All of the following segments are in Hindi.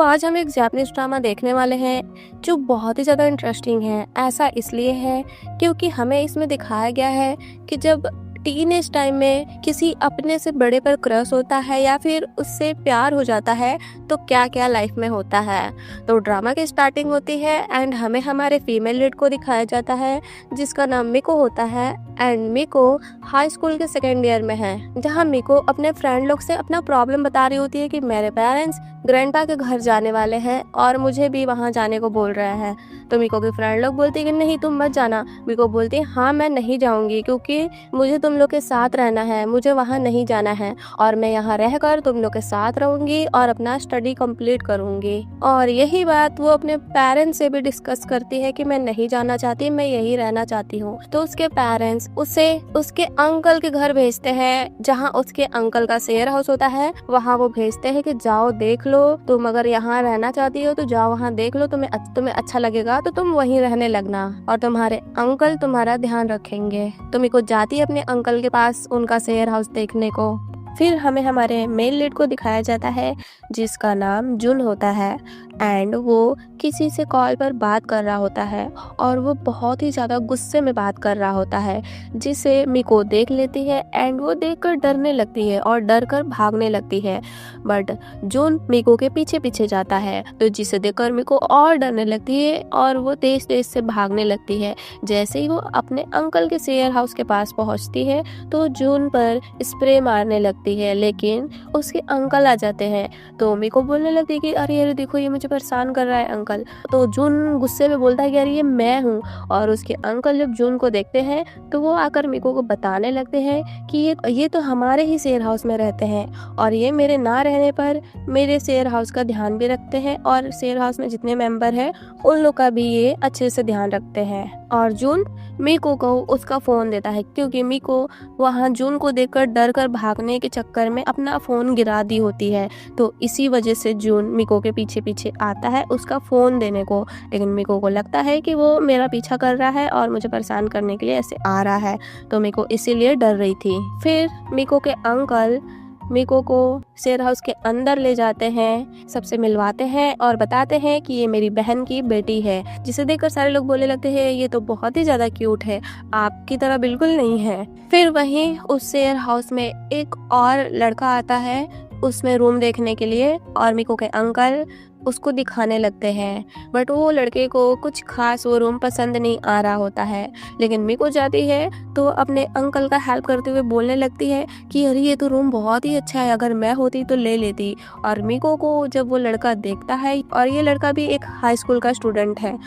आज हम एक जापानीज़ ड्रामा देखने वाले हैं जो बहुत ही ज़्यादा इंटरेस्टिंग है। ऐसा इसलिए है क्योंकि हमें इसमें दिखाया गया है कि जब टीनेज टाइम में किसी अपने से बड़े पर क्रश होता है या फिर उससे प्यार हो जाता है तो क्या क्या लाइफ में होता है। तो ड्रामा की स्टार्टिंग होती है एंड हमें हमारे फीमेल लीड को दिखाया जाता है जिसका नाम मिको होता है। एंड मिको हाई स्कूल के सेकेंड ईयर में है, जहाँ मिको अपने फ्रेंड लोग से अपना प्रॉब्लम बता रही होती है कि मेरे पेरेंट्स ग्रैंडपा के घर जाने वाले हैं और मुझे भी वहाँ जाने को बोल रहे हैं। तो मिको के फ्रेंड लोग बोलते हैं कि नहीं तुम मत जाना। मिको बोलती है हाँ मैं नहीं जाऊँगी क्योंकि मुझे तुम लोग के साथ रहना है, मुझे वहाँ नहीं जाना है और मैं यहाँ रहकर तुम लोग के साथ रहूँगी और अपना स्टडी कंप्लीट करूँगी। और यही बात वो अपने पेरेंट्स से भी डिस्कस करती है कि मैं नहीं जाना चाहती, मैं यही रहना चाहती हूँ। तो उसके पेरेंट्स उसे उसके अंकल के घर भेजते हैं, जहाँ उसके अंकल का शेयर हाउस होता है। वहाँ वो भेजते हैं कि जाओ देख लो, तुम अगर यहाँ रहना चाहती हो तो जाओ वहाँ देख लो, तुम्हें अच्छा लगेगा तो तुम वहीं रहने लगना और तुम्हारे अंकल तुम्हारा ध्यान रखेंगे। तो मिको जाती है अपने अंकल के पास उनका शेयर हाउस देखने को। फिर हमें हमारे मेल लीड को दिखाया जाता है जिसका नाम जुन होता है एंड वो किसी से कॉल पर बात कर रहा होता है और वो बहुत ही ज़्यादा गुस्से में बात कर रहा होता है, जिसे मिको देख लेती है एंड वो देखकर डरने लगती है और डर कर भागने लगती है। बट जुन मिको के पीछे पीछे जाता है तो जिसे देखकर मिको और डरने लगती है और वो तेज तेज से भागने लगती है। जैसे ही वो अपने अंकल के शेयर हाउस के पास पहुंचती है तो जुन पर स्प्रे मारने लगती है, लेकिन उसके अंकल आ जाते हैं। तो मिको बोलने लगती है कि अरे देखो ये मुझे परेशान कर रहा है अंकल। तो जुन गुस्से में बोलता है कि अरे ये मैं हूँ। और उसके अंकल जब जुन को देखते हैं तो वो आकर मिको को बताने लगते हैं कि ये तो हमारे ही शेयर हाउस में रहते हैं और ये मेरे ना रहने पर मेरे शेयर हाउस का ध्यान भी रखते हैं और शेयर हाउस में जितने मेंबर हैं उन लोग का भी ये अच्छे से ध्यान रखते हैं। और जुन मिको को उसका फ़ोन देता है क्योंकि मिको वहाँ जुन को देखकर डर कर भागने के चक्कर में अपना फ़ोन गिरा दी होती है। तो इसी वजह से जुन मिको के पीछे पीछे आता है उसका फ़ोन देने को, लेकिन मिको को लगता है कि वो मेरा पीछा कर रहा है और मुझे परेशान करने के लिए ऐसे आ रहा है, तो मिको इसीलिए डर रही थी। फिर मिको के अंकल मिको को शेयर हाउस के अंदर ले जाते हैं, सबसे मिलवाते हैं और बताते हैं कि ये मेरी बहन की बेटी है, जिसे देखकर सारे लोग बोलने लगते हैं ये तो बहुत ही ज़्यादा क्यूट है, आपकी तरह बिल्कुल नहीं है। फिर वहीं उस शेयर हाउस में एक और लड़का आता है उसमें रूम देखने के लिए और मिको के अंकल उसको दिखाने लगते हैं। बट वो लड़के को कुछ खास वो रूम पसंद नहीं आ रहा होता है, लेकिन मिको जाती है तो अपने अंकल का हेल्प करते हुए बोलने लगती है कि अरे ये तो रूम बहुत ही अच्छा है, अगर मैं होती तो ले लेती। और मिको को जब वो लड़का देखता है और ये लड़का भी एक हाई स्कूल का स्टूडेंट है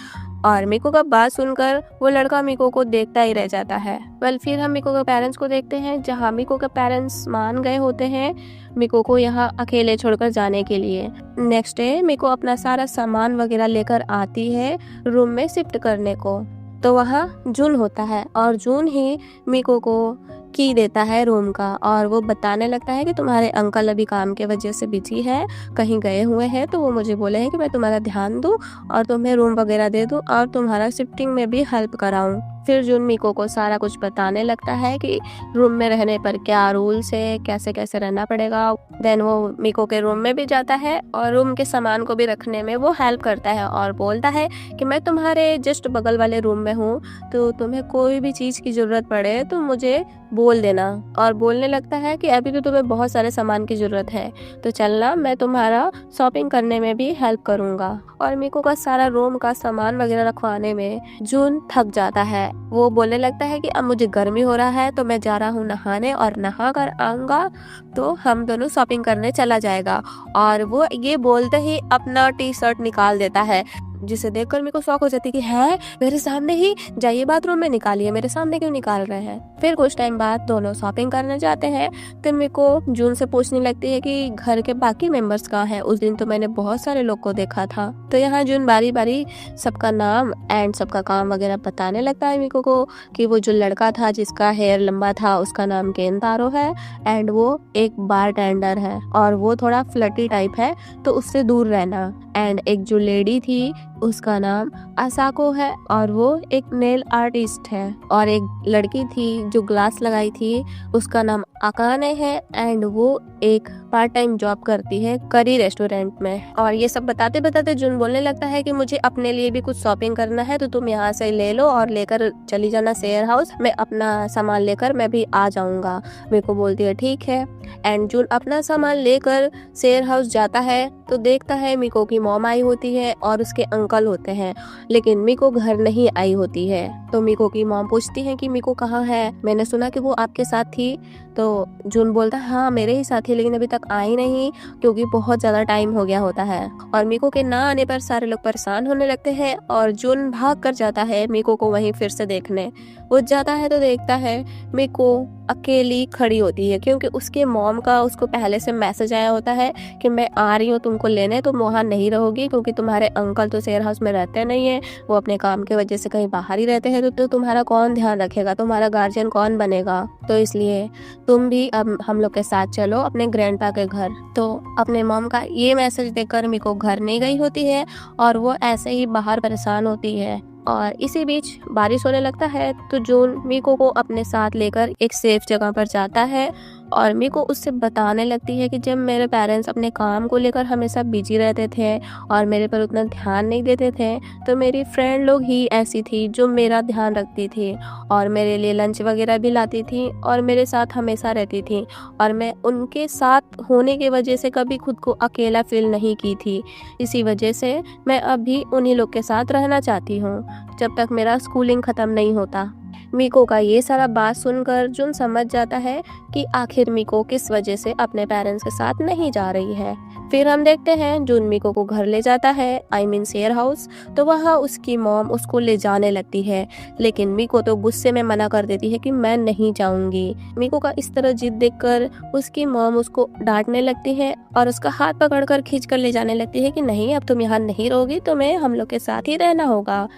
और मिको का बात सुनकर वो लड़का मिको को देखता ही रह जाता है। फिर हम मिको के पेरेंट्स को देखते हैं, जहाँ मिको के पेरेंट्स मान गए होते हैं मिको को यहाँ अकेले छोड़कर जाने के लिए। नेक्स्ट डे मिको अपना सारा सामान वगैरह लेकर आती है रूम में शिफ्ट करने को। तो वहाँ जुन होता है और जुन ही मिको को की देता है रूम का और वो बताने लगता है कि तुम्हारे अंकल अभी काम के वजह से बिजी है, कहीं गए हुए हैं, तो वो मुझे बोले हैं कि मैं तुम्हारा ध्यान दूँ और तुम्हें रूम वगैरह दे दूँ और तुम्हारा शिफ्टिंग में भी हेल्प कराऊँ। फिर जुन मिको को सारा कुछ बताने लगता है कि रूम में रहने पर क्या रूल्स है, कैसे कैसे रहना पड़ेगा। देन वो मिको के रूम में भी जाता है और रूम के सामान को भी रखने में वो हेल्प करता है और बोलता है कि मैं तुम्हारे जस्ट बगल वाले रूम में हूँ, तो तुम्हें कोई भी चीज़ की ज़रूरत पड़े तो मुझे बोल देना। और बोलने लगता है कि अभी तो तुम्हें बहुत सारे सामान की ज़रूरत है तो चलना, मैं तुम्हारा शॉपिंग करने में भी हेल्प करूँगा। और मिको का सारा रूम का सामान वगैरह रखवाने में जुन थक जाता है। वो बोलने लगता है कि अब मुझे गर्मी हो रहा है तो मैं जा रहा हूँ नहाने और नहा कर आऊँगा तो हम दोनों शॉपिंग करने चला जाएगा। और वो ये बोलते ही अपना टी शर्ट निकाल देता है, जिसे देखकर मेरे को शौक हो जाती है कि है मेरे सामने ही, जाइए बाथरूम में निकालिए, मेरे सामने क्यों निकाल रहे हैं। फिर कुछ टाइम बाद दोनों शॉपिंग करने जाते हैं तो मेरे को जून से पूछने लगती है कि घर के बाकी मेंबर्स कहाँ हैं, उस दिन तो मैंने बहुत सारे लोग को देखा था। तो यहाँ जून बारी बारी सबका नाम एंड सबका काम वगैरह बताने लगता है मेरे को कि वो जो लड़का था जिसका हेयर लंबा था उसका नाम केंतारो है एंड वो एक बार टेंडर है और वो थोड़ा फ्लर्टी टाइप है तो उससे दूर रहना। एंड एक जो लेडी थी उसका नाम असाको है और वो एक नेल आर्टिस्ट है। और एक लड़की थी जो ग्लास लगाई थी उसका नाम अकाने है एंड वो एक पार्ट टाइम जॉब करती है करी रेस्टोरेंट में। और ये सब बताते बताते जुन बोलने लगता है कि मुझे अपने लिए भी कुछ शॉपिंग करना है, तो तुम यहाँ से ले लो और लेकर चली जाना शेयर हाउस, मैं अपना सामान लेकर मैं भी आ जाऊंगा। मेरे को बोलती है ठीक है। एंड जुन अपना सामान लेकर शेयर हाउस जाता है तो देखता है मिको की मॉम आई होती है और उसके अंकल होते हैं, लेकिन मिको घर नहीं आई होती है। तो मिको की मॉम पूछती है कि मिको कहाँ है, मैंने सुना कि वो आपके साथ थी। तो जुन बोलता है हाँ मेरे ही साथ थी, लेकिन अभी तक आई नहीं क्योंकि बहुत ज़्यादा टाइम हो गया होता है। और मिको के ना आने पर सारे लोग परेशान होने लगते हैं और जुन भाग कर जाता है मिको को वहीं फिर से देखने। वो जाता है तो देखता है मिको अकेली खड़ी होती है, क्योंकि उसके मॉम का उसको पहले से मैसेज आया होता है कि मैं आ रही हूँ तुमको लेने, तुम वहाँ नहीं रहोगी क्योंकि तुम्हारे अंकल तो शेयर हाउस में रहते नहीं है, वो अपने काम की वजह से कहीं बाहर ही रहते हैं, तो तुम्हारा कौन ध्यान रखेगा, तुम्हारा गार्जियन कौन बनेगा, तो इसलिए तुम भी अब हम लोग के साथ चलो अपने ग्रैंडपा के घर। तो अपने मॉम का ये मैसेज देखकर मिको घर नहीं गई होती है और वो ऐसे ही बाहर परेशान होती है। और इसी बीच बारिश होने लगता है तो जून मिको को अपने साथ लेकर एक सेफ जगह पर जाता है और मिको उससे बताने लगती है कि जब मेरे पेरेंट्स अपने काम को लेकर हमेशा बिजी रहते थे और मेरे पर उतना ध्यान नहीं देते थे, तो मेरी फ्रेंड लोग ही ऐसी थी जो मेरा ध्यान रखती थी और मेरे लिए लंच वगैरह भी लाती थी और मेरे साथ हमेशा रहती थी, और मैं उनके साथ होने की वजह से कभी खुद को अकेला फील नहीं की थी। इसी वजह से मैं अभी उन्हीं लोग के साथ रहना चाहती हूँ जब तक मेरा स्कूलिंग ख़त्म नहीं होता। मिको का ये सारा बात सुनकर जुन समझ जाता है कि आखिर मिको किस वजह से अपने पेरेंट्स के साथ नहीं जा रही है। फिर हम देखते हैं जुन मिको को घर ले जाता है, आई मीन शेयर हाउस। तो वहाँ उसकी मॉम उसको ले जाने लगती है, लेकिन मिको तो गुस्से में मना कर देती है कि मैं नहीं जाऊंगी। मिको का इस तरह जिद देखकर उसकी मॉम उसको डांटने लगती है और उसका हाथ पकड़कर खींच कर ले जाने लगती है कि नहीं अब तुम यहाँ नहीं रहोगी, तुम्हें हम लोग के साथ ही रहना होगा।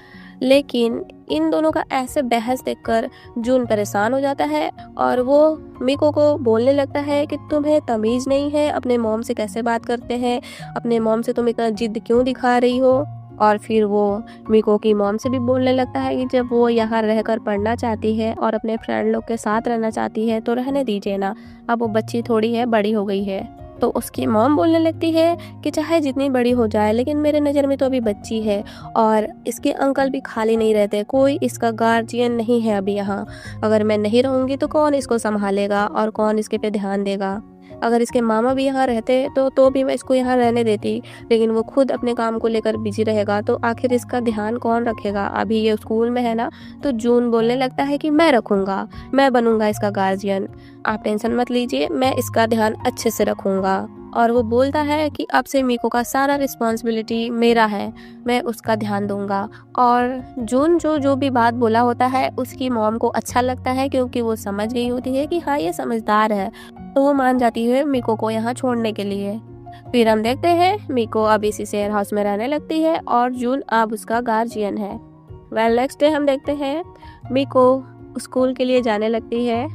लेकिन इन दोनों का ऐसे बहस देखकर जून परेशान हो जाता है और वो मिको को बोलने लगता है कि तुम्हें तमीज़ नहीं है, अपने मॉम से कैसे बात करते हैं, अपने मॉम से तुम इतना जिद क्यों दिखा रही हो। और फिर वो मिको की मॉम से भी बोलने लगता है कि जब वो यहाँ रहकर पढ़ना चाहती है और अपने फ्रेंड लोग के साथ रहना चाहती है तो रहने दीजिए ना, अब वो बच्ची थोड़ी है, बड़ी हो गई है। तो उसकी मॉम बोलने लगती है कि चाहे जितनी बड़ी हो जाए लेकिन मेरे नज़र में तो अभी बच्ची है और इसके अंकल भी खाली नहीं रहते, कोई इसका गार्जियन नहीं है अभी यहाँ। अगर मैं नहीं रहूँगी तो कौन इसको संभालेगा और कौन इसके पे ध्यान देगा। अगर इसके मामा भी यहाँ रहते तो भी मैं इसको यहाँ रहने देती, लेकिन वो खुद अपने काम को लेकर बिजी रहेगा तो आखिर इसका ध्यान कौन रखेगा। अभी ये स्कूल में है ना। तो जून बोलने लगता है कि मैं रखूँगा, मैं बनूँगा इसका गार्जियन, आप टेंशन मत लीजिए, मैं इसका ध्यान अच्छे से रखूँगा। और वो बोलता है कि अब से मिको का सारा रिस्पॉन्सिबिलिटी मेरा है, मैं उसका ध्यान दूंगा। और जून जो भी बात बोला होता है उसकी मॉम को अच्छा लगता है, क्योंकि वो समझ गई होती है कि हाँ ये समझदार है, तो वो मान जाती है मिको को यहाँ छोड़ने के लिए। फिर हम देखते हैं मिको अब इसी शेयर हाउस में रहने लगती है और जून अब उसका गार्जियन है। वेल नेक्स्ट डे हम देखते हैं मिको स्कूल के लिए जाने लगती है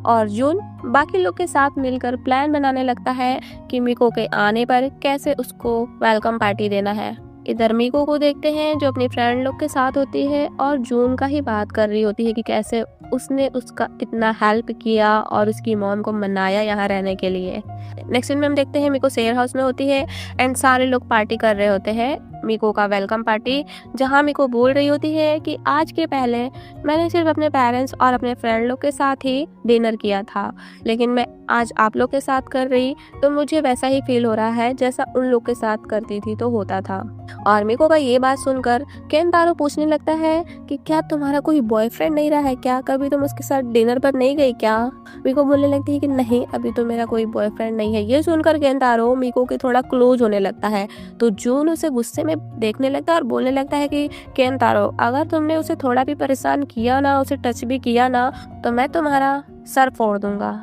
और जून बाकी लोग के साथ मिलकर प्लान बनाने लगता है कि मिको के आने पर कैसे उसको वेलकम पार्टी देना है। इधर मिको को देखते हैं जो अपनी फ्रेंड लोग के साथ होती है और जून का ही बात कर रही होती है कि कैसे उसने उसका इतना हेल्प किया और उसकी मॉम को मनाया यहाँ रहने के लिए। नेक्स्ट दिन में हम देखते हैं मिको शेयर हाउस में होती है एंड सारे लोग पार्टी कर रहे होते हैं, मिको का वेलकम पार्टी, जहाँ मिको बोल रही होती है कि आज के पहले मैंने सिर्फ अपने पेरेंट्स और अपने फ्रेंड लोग के साथ ही डिनर किया था, लेकिन मैं आज आप लोग के साथ कर रही तो मुझे वैसा ही फील हो रहा है जैसा उन लोग के साथ करती थी तो होता था। और मिको का ये बात सुनकर केंतारो पूछने लगता है कि क्या तुम्हारा कोई बॉयफ्रेंड नहीं रहा है क्या, कभी तुम उसके साथ डिनर पर नहीं गई क्या। मिको बोलने लगती है कि नहीं अभी तो मेरा कोई बॉयफ्रेंड नहीं है। ये सुनकर केंतारो मिको के थोड़ा क्लोज होने लगता है, तो जून उसे गुस्से में देखने लगता है और बोलने लगता है कि केंतारो अगर तुमने उसे थोड़ा भी परेशान किया ना, उसे टच भी किया ना, तो मैं तुम्हारा सर फोड़ दूंगा।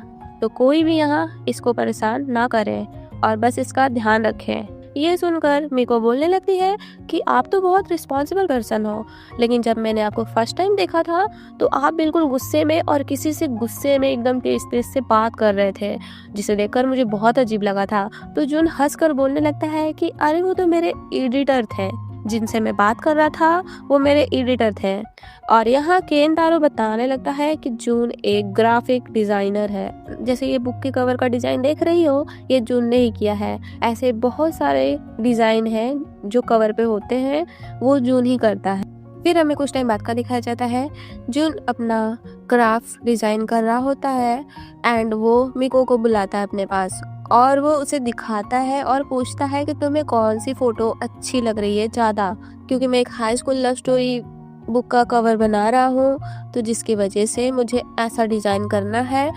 तो कोई भी यहाँ इसको परेशान ना करे और बस इसका ध्यान रखें। ये सुनकर मिको बोलने लगती है कि आप तो बहुत रिस्पॉन्सिबल पर्सन हो, लेकिन जब मैंने आपको फर्स्ट टाइम देखा था तो आप बिल्कुल गुस्से में और किसी से गुस्से में एकदम तेज तेज से बात कर रहे थे, जिसे देखकर मुझे बहुत अजीब लगा था। तो जून हंसकर बोलने लगता है कि अरे वो तो मेरे एडिटर थे, जिनसे मैं बात कर रहा था वो मेरे एडिटर थे। और यहाँ केंतारो बताने लगता है कि जून एक ग्राफिक डिज़ाइनर है। जैसे ये बुक के कवर का डिज़ाइन देख रही हो, ये जून ने ही किया है। ऐसे बहुत सारे डिज़ाइन हैं जो कवर पे होते हैं, वो जून ही करता है। फिर हमें कुछ टाइम बाद का दिखाया जाता है, जून अपना क्राफ्ट डिज़ाइन कर रहा होता है एंड वो मिको को बुलाता है अपने पास और वो उसे दिखाता है और पूछता है कि तुम्हें कौन सी फ़ोटो अच्छी लग रही है ज़्यादा, क्योंकि मैं एक high school love story book का कवर बना रहा हूँ, तो जिसकी वजह से मुझे ऐसा डिज़ाइन करना है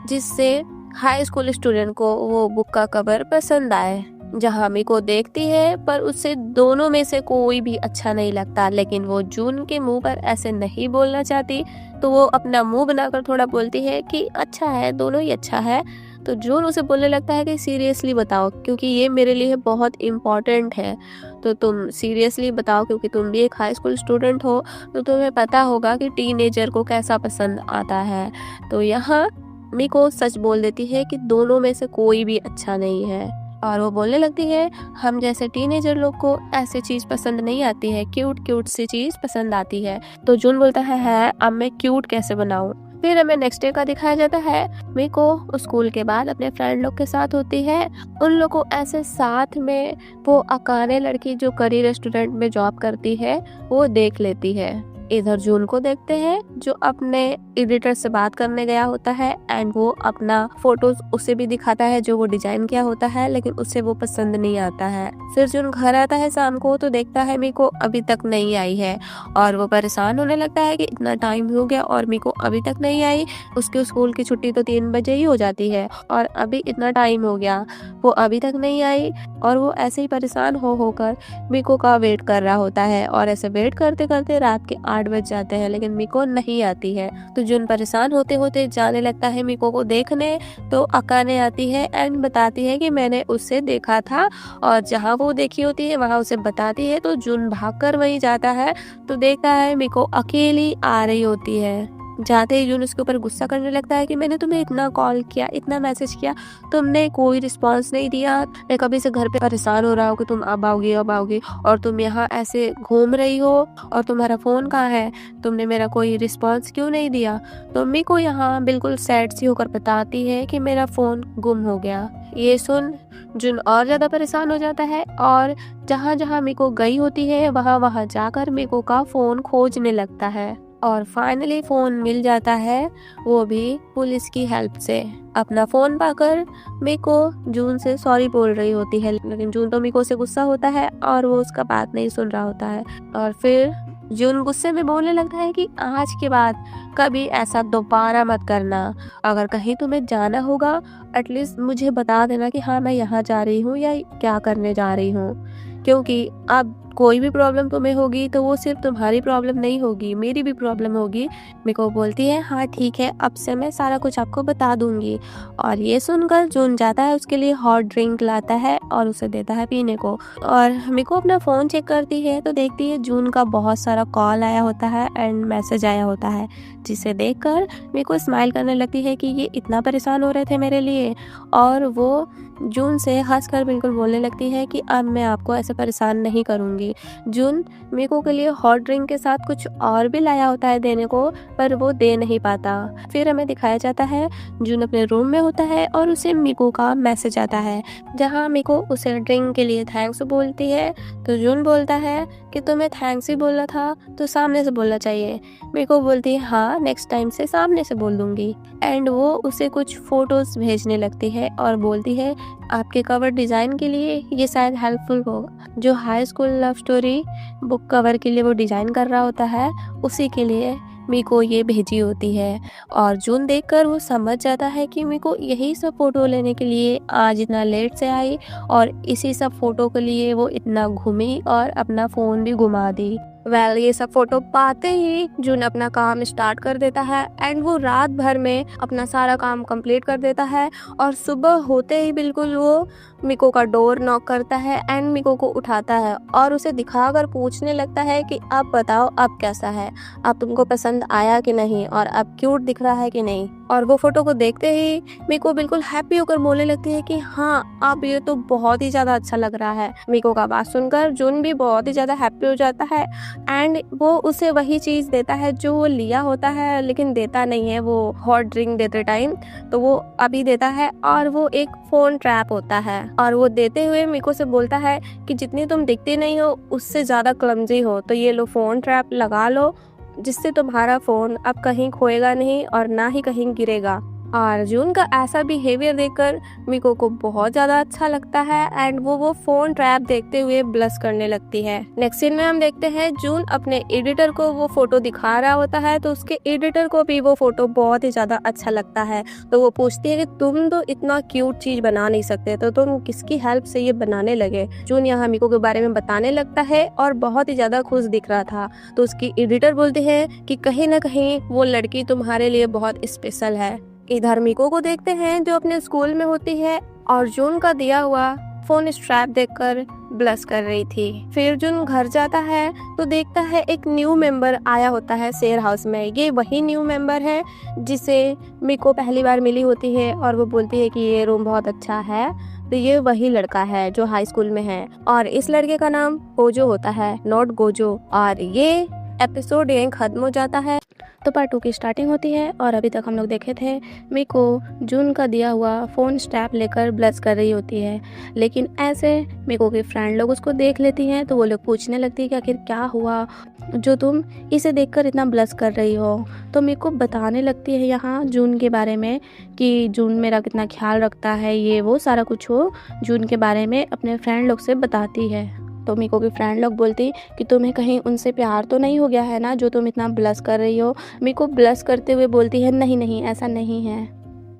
जिससे हाई स्कूल स्टूडेंट को वो बुक का कवर पसंद आए। जहाँ मिको देखती है पर उससे दोनों में से कोई भी अच्छा नहीं लगता, लेकिन वो जून के मुंह पर ऐसे नहीं बोलना चाहती, तो वो अपना मुंह बनाकर थोड़ा बोलती है कि अच्छा है, दोनों ही अच्छा है। तो जून उसे बोलने लगता है कि सीरियसली बताओ, क्योंकि ये मेरे लिए बहुत इम्पॉर्टेंट है, तो तुम सीरियसली बताओ, क्योंकि तुम भी एक हाई स्कूल स्टूडेंट हो, तो तुम्हें पता होगा कि टीनेजर को कैसा पसंद आता है। तो यहाँ मिको सच बोल देती है कि दोनों में से कोई भी अच्छा नहीं है और वो बोलने लगती है हम जैसे टीनेजर लोग को ऐसी चीज़ पसंद नहीं आती है, क्यूट क्यूट सी चीज़ पसंद आती है। तो जून बोलता है अब मैं क्यूट कैसे बनाऊँ। फिर हमें नेक्स्ट डे का दिखाया जाता है, मिको स्कूल के बाद अपने फ्रेंड लोग के साथ होती है। उन लोग को ऐसे साथ में वो अकाने लड़की जो करी रेस्टोरेंट में जॉब करती है वो देख लेती है। इधर जून को देखते हैं जो अपने एडिटर से बात करने गया होता है एंड वो अपना फोटोज उसे भी दिखाता है जो वो डिजाइन किया होता है, लेकिन उसे वो पसंद नहीं आता है। फिर जून घर आता है शाम को तो देखता है मिको अभी तक नहीं आई है और वो परेशान होने लगता है कि इतना टाइम हो गया और मिको अभी तक नहीं आई। उसके स्कूल की छुट्टी तो 3 बजे ही हो जाती है और अभी इतना टाइम हो गया, वो अभी तक नहीं आई। और वो ऐसे ही परेशान होकर मिको का वेट कर रहा होता है और ऐसे वेट करते करते रात के 8 बज जाते हैं, लेकिन मिको नहीं आती है। तो जून परेशान होते होते जाने लगता है मिको को देखने, तो अकाने आती है एंड बताती है कि मैंने उसे देखा था, और जहाँ वो देखी होती है वहाँ उसे बताती है। तो जून भागकर वहीं जाता है तो देखता है मिको अकेली आ रही होती है। जाते ही जून उसके ऊपर गुस्सा करने लगता है कि मैंने तुम्हें इतना कॉल किया, इतना मैसेज किया, तुमने कोई रिस्पांस नहीं दिया। मैं कभी से घर पे परेशान हो रहा हूँ कि तुम अब आओगी अब आओगी, और तुम यहाँ ऐसे घूम रही हो और तुम्हारा फ़ोन कहाँ है, तुमने मेरा कोई रिस्पांस क्यों नहीं दिया। तो मम्मी को यहाँ बिल्कुल सैड सी होकर बताती है कि मेरा फ़ोन गुम हो गया। ये सुन जून और ज़्यादा परेशान हो जाता है और जहाँ जहाँ मिको गई होती है वहाँ वहाँ जाकर मिको का फ़ोन खोजने लगता है और फाइनली फ़ोन मिल जाता है, वो भी पुलिस की हेल्प से। अपना फ़ोन पाकर मिको जून से सॉरी बोल रही होती है, लेकिन जून तो मिको से गुस्सा होता है और वो उसका बात नहीं सुन रहा होता है। और फिर जून गुस्से में बोलने लगता है कि आज के बाद कभी ऐसा दोबारा मत करना। अगर कहीं तुम्हें जाना होगा एटलीस्ट मुझे बता देना कि हाँ मैं यहाँ जा रही हूँ या क्या करने जा रही हूँ, क्योंकि अब कोई भी प्रॉब्लम तुम्हें होगी तो वो सिर्फ तुम्हारी प्रॉब्लम नहीं होगी, मेरी भी प्रॉब्लम होगी। मिको बोलती है हाँ ठीक है, अब से मैं सारा कुछ आपको बता दूंगी। और ये सुनकर जून जाता है उसके लिए हॉट ड्रिंक लाता है और उसे देता है पीने को। और मिको अपना फ़ोन चेक करती है तो देखती है जून का बहुत सारा कॉल आया होता है एंड मैसेज आया होता है, जिसे देखकर मिको स्माइल करने लगती है कि ये इतना परेशान हो रहे थे मेरे लिए। और वो जून से हंसकर बिल्कुल बोलने लगती है कि अब मैं आपको ऐसे परेशान नहीं करूँगी। जून मिको के लिए हॉट ड्रिंक के साथ कुछ और भी लाया होता है देने को, पर वो दे नहीं पाता। फिर हमें दिखाया जाता है जून अपने रूम में होता है और उसे मिको का मैसेज आता है, जहाँ मिको उसे ड्रिंक के लिए थैंक्स बोलती है। तो जून बोलता है कि तुम्हें थैंक्स ही बोलना था तो सामने से बोलना चाहिए। मिको बोलती है हाँ नेक्स्ट टाइम से सामने से बोल दूंगी। एंड वो उसे कुछ फोटोज भेजने लगती है और बोलती है आपके कवर डिज़ाइन के लिए ये शायद हेल्पफुल होगा। जो high school love story book cover के लिए वो डिज़ाइन कर रहा होता है, उसी के लिए मिको ये भेजी होती है। और जून देखकर वो समझ जाता है कि मिको यही सब फ़ोटो लेने के लिए आज इतना लेट से आई और इसी सब फ़ोटो के लिए वो इतना घूमी और अपना फ़ोन भी घुमा दी। ये सब फोटो पाते ही जून अपना काम स्टार्ट कर देता है एंड वो रात भर में अपना सारा काम कंप्लीट कर देता है। और सुबह होते ही बिल्कुल वो मिको का डोर नॉक करता है एंड मिको को उठाता है और उसे दिखाकर पूछने लगता है कि अब बताओ अब कैसा है, अब तुमको पसंद आया कि नहीं और अब क्यूट दिख रहा है कि नहीं। और वो फोटो को देखते ही मिको बिल्कुल हैप्पी होकर बोलने लगती है कि हाँ अब ये तो बहुत ही ज़्यादा अच्छा लग रहा है। मिको का बात सुनकर जून भी बहुत ही ज़्यादा हैप्पी हो जाता है एंड वो उसे वही चीज़ देता है जो वो लिया होता है लेकिन देता नहीं है वो हॉट ड्रिंक देते टाइम, तो वो अभी देता है और वो एक फ़ोन ट्रैप होता है। और वो देते हुए मिको से बोलता है कि जितनी तुम दिखती नहीं हो उससे ज़्यादा क्लमजी हो, तो ये लो फ़ोन ट्रैप लगा लो जिससे तुम्हारा फ़ोन अब कहीं खोएगा नहीं और ना ही कहीं गिरेगा। और जून का ऐसा बिहेवियर देखकर मिको को बहुत ज़्यादा अच्छा लगता है एंड वो फ़ोन ट्रैप देखते हुए ब्लश करने लगती है। नेक्स्ट सीन में हम देखते हैं जून अपने एडिटर को वो फोटो दिखा रहा होता है, तो उसके एडिटर को भी वो फोटो बहुत ही ज़्यादा अच्छा लगता है। तो वो पूछती है कि तुम तो इतना क्यूट चीज़ बना नहीं सकते, तो तुम किसकी हेल्प से ये बनाने लगे। जून यहाँ मिको के बारे में बताने लगता है और बहुत ही ज़्यादा खुश दिख रहा था। तो उसकी एडिटर बोलती है कि कहीं ना कहीं वो लड़की तुम्हारे लिए बहुत स्पेशल है। इधर मिको को देखते हैं जो अपने स्कूल में होती है और जून का दिया हुआ फोन स्ट्रैप देखकर ब्लश कर रही थी। फिर जून घर जाता है तो देखता है एक न्यू मेंबर आया होता है शेयर हाउस में। ये वही न्यू मेंबर है जिसे मिको पहली बार मिली होती है और वो बोलती है कि ये रूम बहुत अच्छा है। तो ये वही लड़का है जो हाई स्कूल में है और इस लड़के का नाम गोजो होता है, नॉट गोजो। और ये एपिसोड यहीं खत्म हो जाता है। तो पार्ट 2 की स्टार्टिंग होती है और अभी तक हम लोग देखे थे मिको जून का दिया हुआ फ़ोन स्ट्रैप लेकर ब्लश कर रही होती है, लेकिन ऐसे मिको के फ्रेंड लोग उसको देख लेती हैं तो वो लोग पूछने लगती है कि आखिर क्या हुआ जो तुम इसे देखकर इतना ब्लश कर रही हो। तो मिको बताने लगती है यहाँ जून के बारे में कि जून मेरा कितना ख्याल रखता है, ये वो सारा कुछ वो जून के बारे में अपने फ्रेंड लोग से बताती है। तो मिको के फ्रेंड लोग बोलती कि तुम्हें कहीं उनसे प्यार तो नहीं हो गया है ना जो तुम इतना ब्लश कर रही हो। मिको ब्लश करते हुए बोलती है नहीं नहीं ऐसा नहीं है।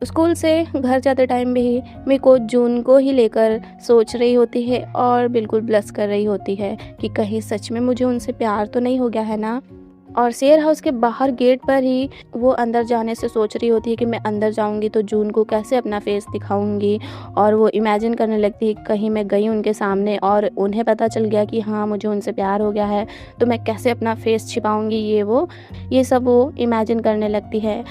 स्कूल से घर जाते टाइम भी मिको जून को ही लेकर सोच रही होती है और बिल्कुल ब्लश कर रही होती है कि कहीं सच में मुझे उनसे प्यार तो नहीं हो गया है ना। और शेयर हाउस के बाहर गेट पर ही वो अंदर जाने से सोच रही होती है कि मैं अंदर जाऊंगी तो जून को कैसे अपना फेस दिखाऊंगी। और वो इमेजिन करने लगती है कहीं मैं गई उनके सामने और उन्हें पता चल गया कि हाँ मुझे उनसे प्यार हो गया है तो मैं कैसे अपना फेस छिपाऊंगी, ये सब वो इमेजिन करने लगती है।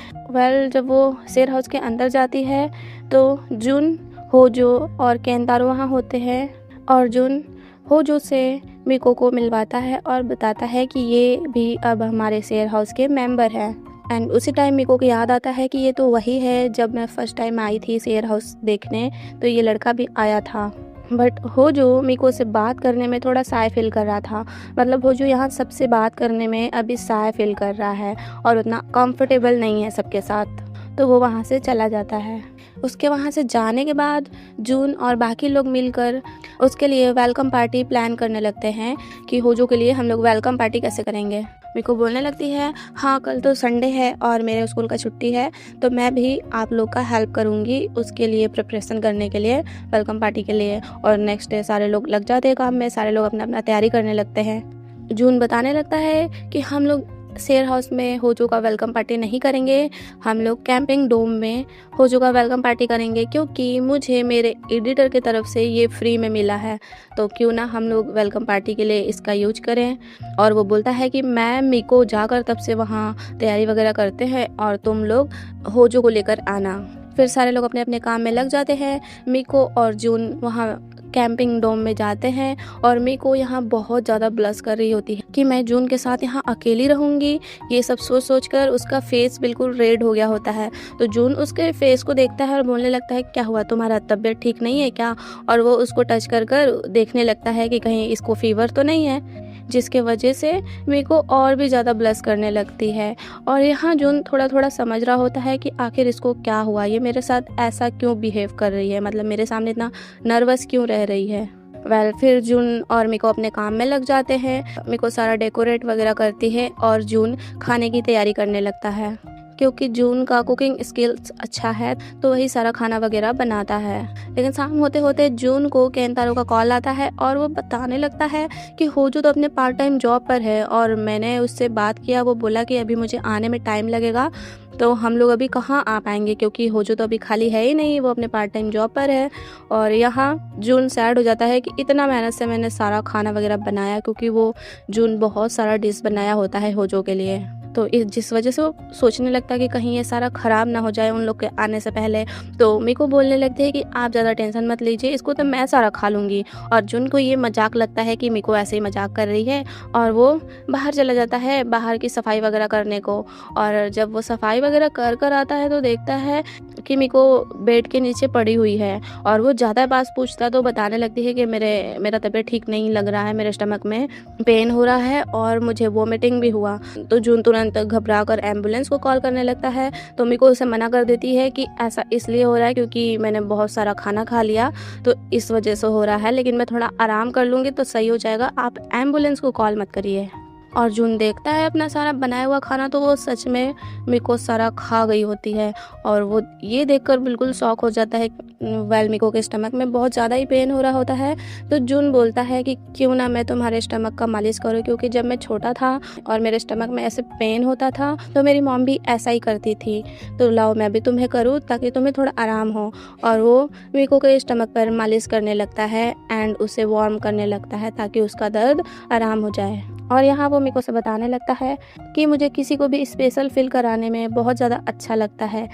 जब वो शेयर हाउस के अंदर जाती है तो जून, होजो और केंतारो वहाँ होते हैं और जून होजो से मिको को मिलवाता है और बताता है कि ये भी अब हमारे शेयर हाउस के मेंबर हैं। एंड उसी टाइम मिको को याद आता है कि ये तो वही है जब मैं फर्स्ट टाइम आई थी शेयर हाउस देखने तो ये लड़का भी आया था। बट होजो मिको से बात करने में थोड़ा शाय फील कर रहा था, मतलब होजो यहाँ सबसे बात करने में अभी शाय फील कर रहा है और उतना कंफर्टेबल नहीं है सबके साथ, तो वो वहाँ से चला जाता है। उसके वहाँ से जाने के बाद जून और बाकी लोग मिलकर उसके लिए वेलकम पार्टी प्लान करने लगते हैं कि होजो के लिए हम लोग वेलकम पार्टी कैसे करेंगे। मिको बोलने लगती है हाँ कल तो संडे है और मेरे स्कूल का छुट्टी है तो मैं भी आप लोग का हेल्प करूँगी उसके लिए प्रिपरेशन करने के लिए वेलकम पार्टी के लिए। और नेक्स्ट डे सारे लोग लग जाते हैं काम में, सारे लोग अपना अपना तैयारी करने लगते हैं। जून बताने लगता है कि हम लोग शेयर हाउस में होजो का वेलकम पार्टी नहीं करेंगे, हम लोग कैंपिंग डोम में होजो का वेलकम पार्टी करेंगे क्योंकि मुझे मेरे एडिटर की तरफ से ये फ्री में मिला है, तो क्यों ना हम लोग वेलकम पार्टी के लिए इसका यूज करें। और वो बोलता है कि मैं मिको जाकर तब से वहाँ तैयारी वगैरह करते हैं और तुम लोग होजो को लेकर आना। फिर सारे लोग अपने अपने काम में लग जाते हैं। मिको और जून वहाँ कैंपिंग डोम में जाते हैं और मिको यहाँ बहुत ज़्यादा ब्लश कर रही होती है कि मैं जून के साथ यहाँ अकेली रहूँगी। ये सब सोच कर उसका फेस बिल्कुल रेड हो गया होता है। तो जून उसके फेस को देखता है और बोलने लगता है क्या हुआ, तुम्हारा तबीयत ठीक नहीं है क्या। और वो उसको टच कर देखने लगता है कि कहीं इसको फीवर तो नहीं है, जिसके वजह से मिको और भी ज़्यादा ब्लश करने लगती है। और यहाँ जून थोड़ा थोड़ा समझ रहा होता है कि आखिर इसको क्या हुआ, ये मेरे साथ ऐसा क्यों बिहेव कर रही है, मतलब मेरे सामने इतना नर्वस क्यों रह रही है। फिर जून और मिको अपने काम में लग जाते हैं। मिको सारा डेकोरेट वगैरह करती है और जून खाने की तैयारी करने लगता है क्योंकि जून का कुकिंग स्किल्स अच्छा है तो वही सारा खाना वगैरह बनाता है। लेकिन शाम होते होते जून को केंतारो का कॉल आता है और वो बताने लगता है कि होजो तो अपने पार्ट टाइम जॉब पर है और मैंने उससे बात किया, वो बोला कि अभी मुझे आने में टाइम लगेगा तो हम लोग अभी कहाँ आ पाएंगे, क्योंकि होजो तो अभी खाली है ही नहीं, वो अपने पार्ट टाइम जॉब पर है। और यहाँ जून सैड हो जाता है कि इतना मेहनत से मैंने सारा खाना वगैरह बनाया, क्योंकि वो जून बहुत सारा डिश बनाया होता है होजो के लिए। तो इस जिस वजह से वो सोचने लगता है कि कहीं ये सारा ख़राब ना हो जाए उन लोग के आने से पहले। तो मीको बोलने लगती है कि आप ज़्यादा टेंशन मत लीजिए, इसको तो मैं सारा खा लूँगी। और जुन को ये मजाक लगता है कि मीको ऐसे ही मजाक कर रही है, और वो बाहर चला जाता है बाहर की सफाई वगैरह करने को। और जब वो सफाई वगैरह कर कर आता है तो देखता है कि मीको बेड के नीचे पड़ी हुई है, और वो ज़्यादा बात पूछता तो बताने लगती है कि मेरा तबीयत ठीक नहीं लग रहा है, मेरे स्टमक में पेन हो रहा है और मुझे वोमिटिंग भी हुआ। तो जून तुरंत घबरा कर एम्बुलेंस को कॉल करने लगता है। तो मीको उसे मना कर देती है कि ऐसा इसलिए हो रहा है क्योंकि मैंने बहुत सारा खाना खा लिया, तो इस वजह से हो रहा है, लेकिन मैं थोड़ा आराम कर लूँगी तो सही हो जाएगा, आप एम्बुलेंस को कॉल मत करिए। और जून देखता है अपना सारा बनाया हुआ खाना, तो वो सच में मीको सारा खा गई होती है। और वो ये देखकर बिल्कुल शॉक हो जाता है। वेल मीको के स्टमक में बहुत ज़्यादा ही पेन हो रहा होता है। तो जून बोलता है कि क्यों ना मैं तुम्हारे स्टमक का मालिश करूँ, क्योंकि जब मैं छोटा था और मेरे स्टमक में ऐसे पेन होता था तो मेरी मॉम भी ऐसा ही करती थी, तो लाओ मैं भी तुम्हें करूँ ताकि तुम्हें थोड़ा आराम हो। और वो मीको के स्टमक पर मालिश करने लगता है एंड उसे वार्म करने लगता है ताकि उसका दर्द आराम हो जाए। और यहाँ वो मीको से बताने लगता है कि मुझे किसी को भी स्पेशल फील कराने में बहुत ज़्यादा अच्छा लगता है,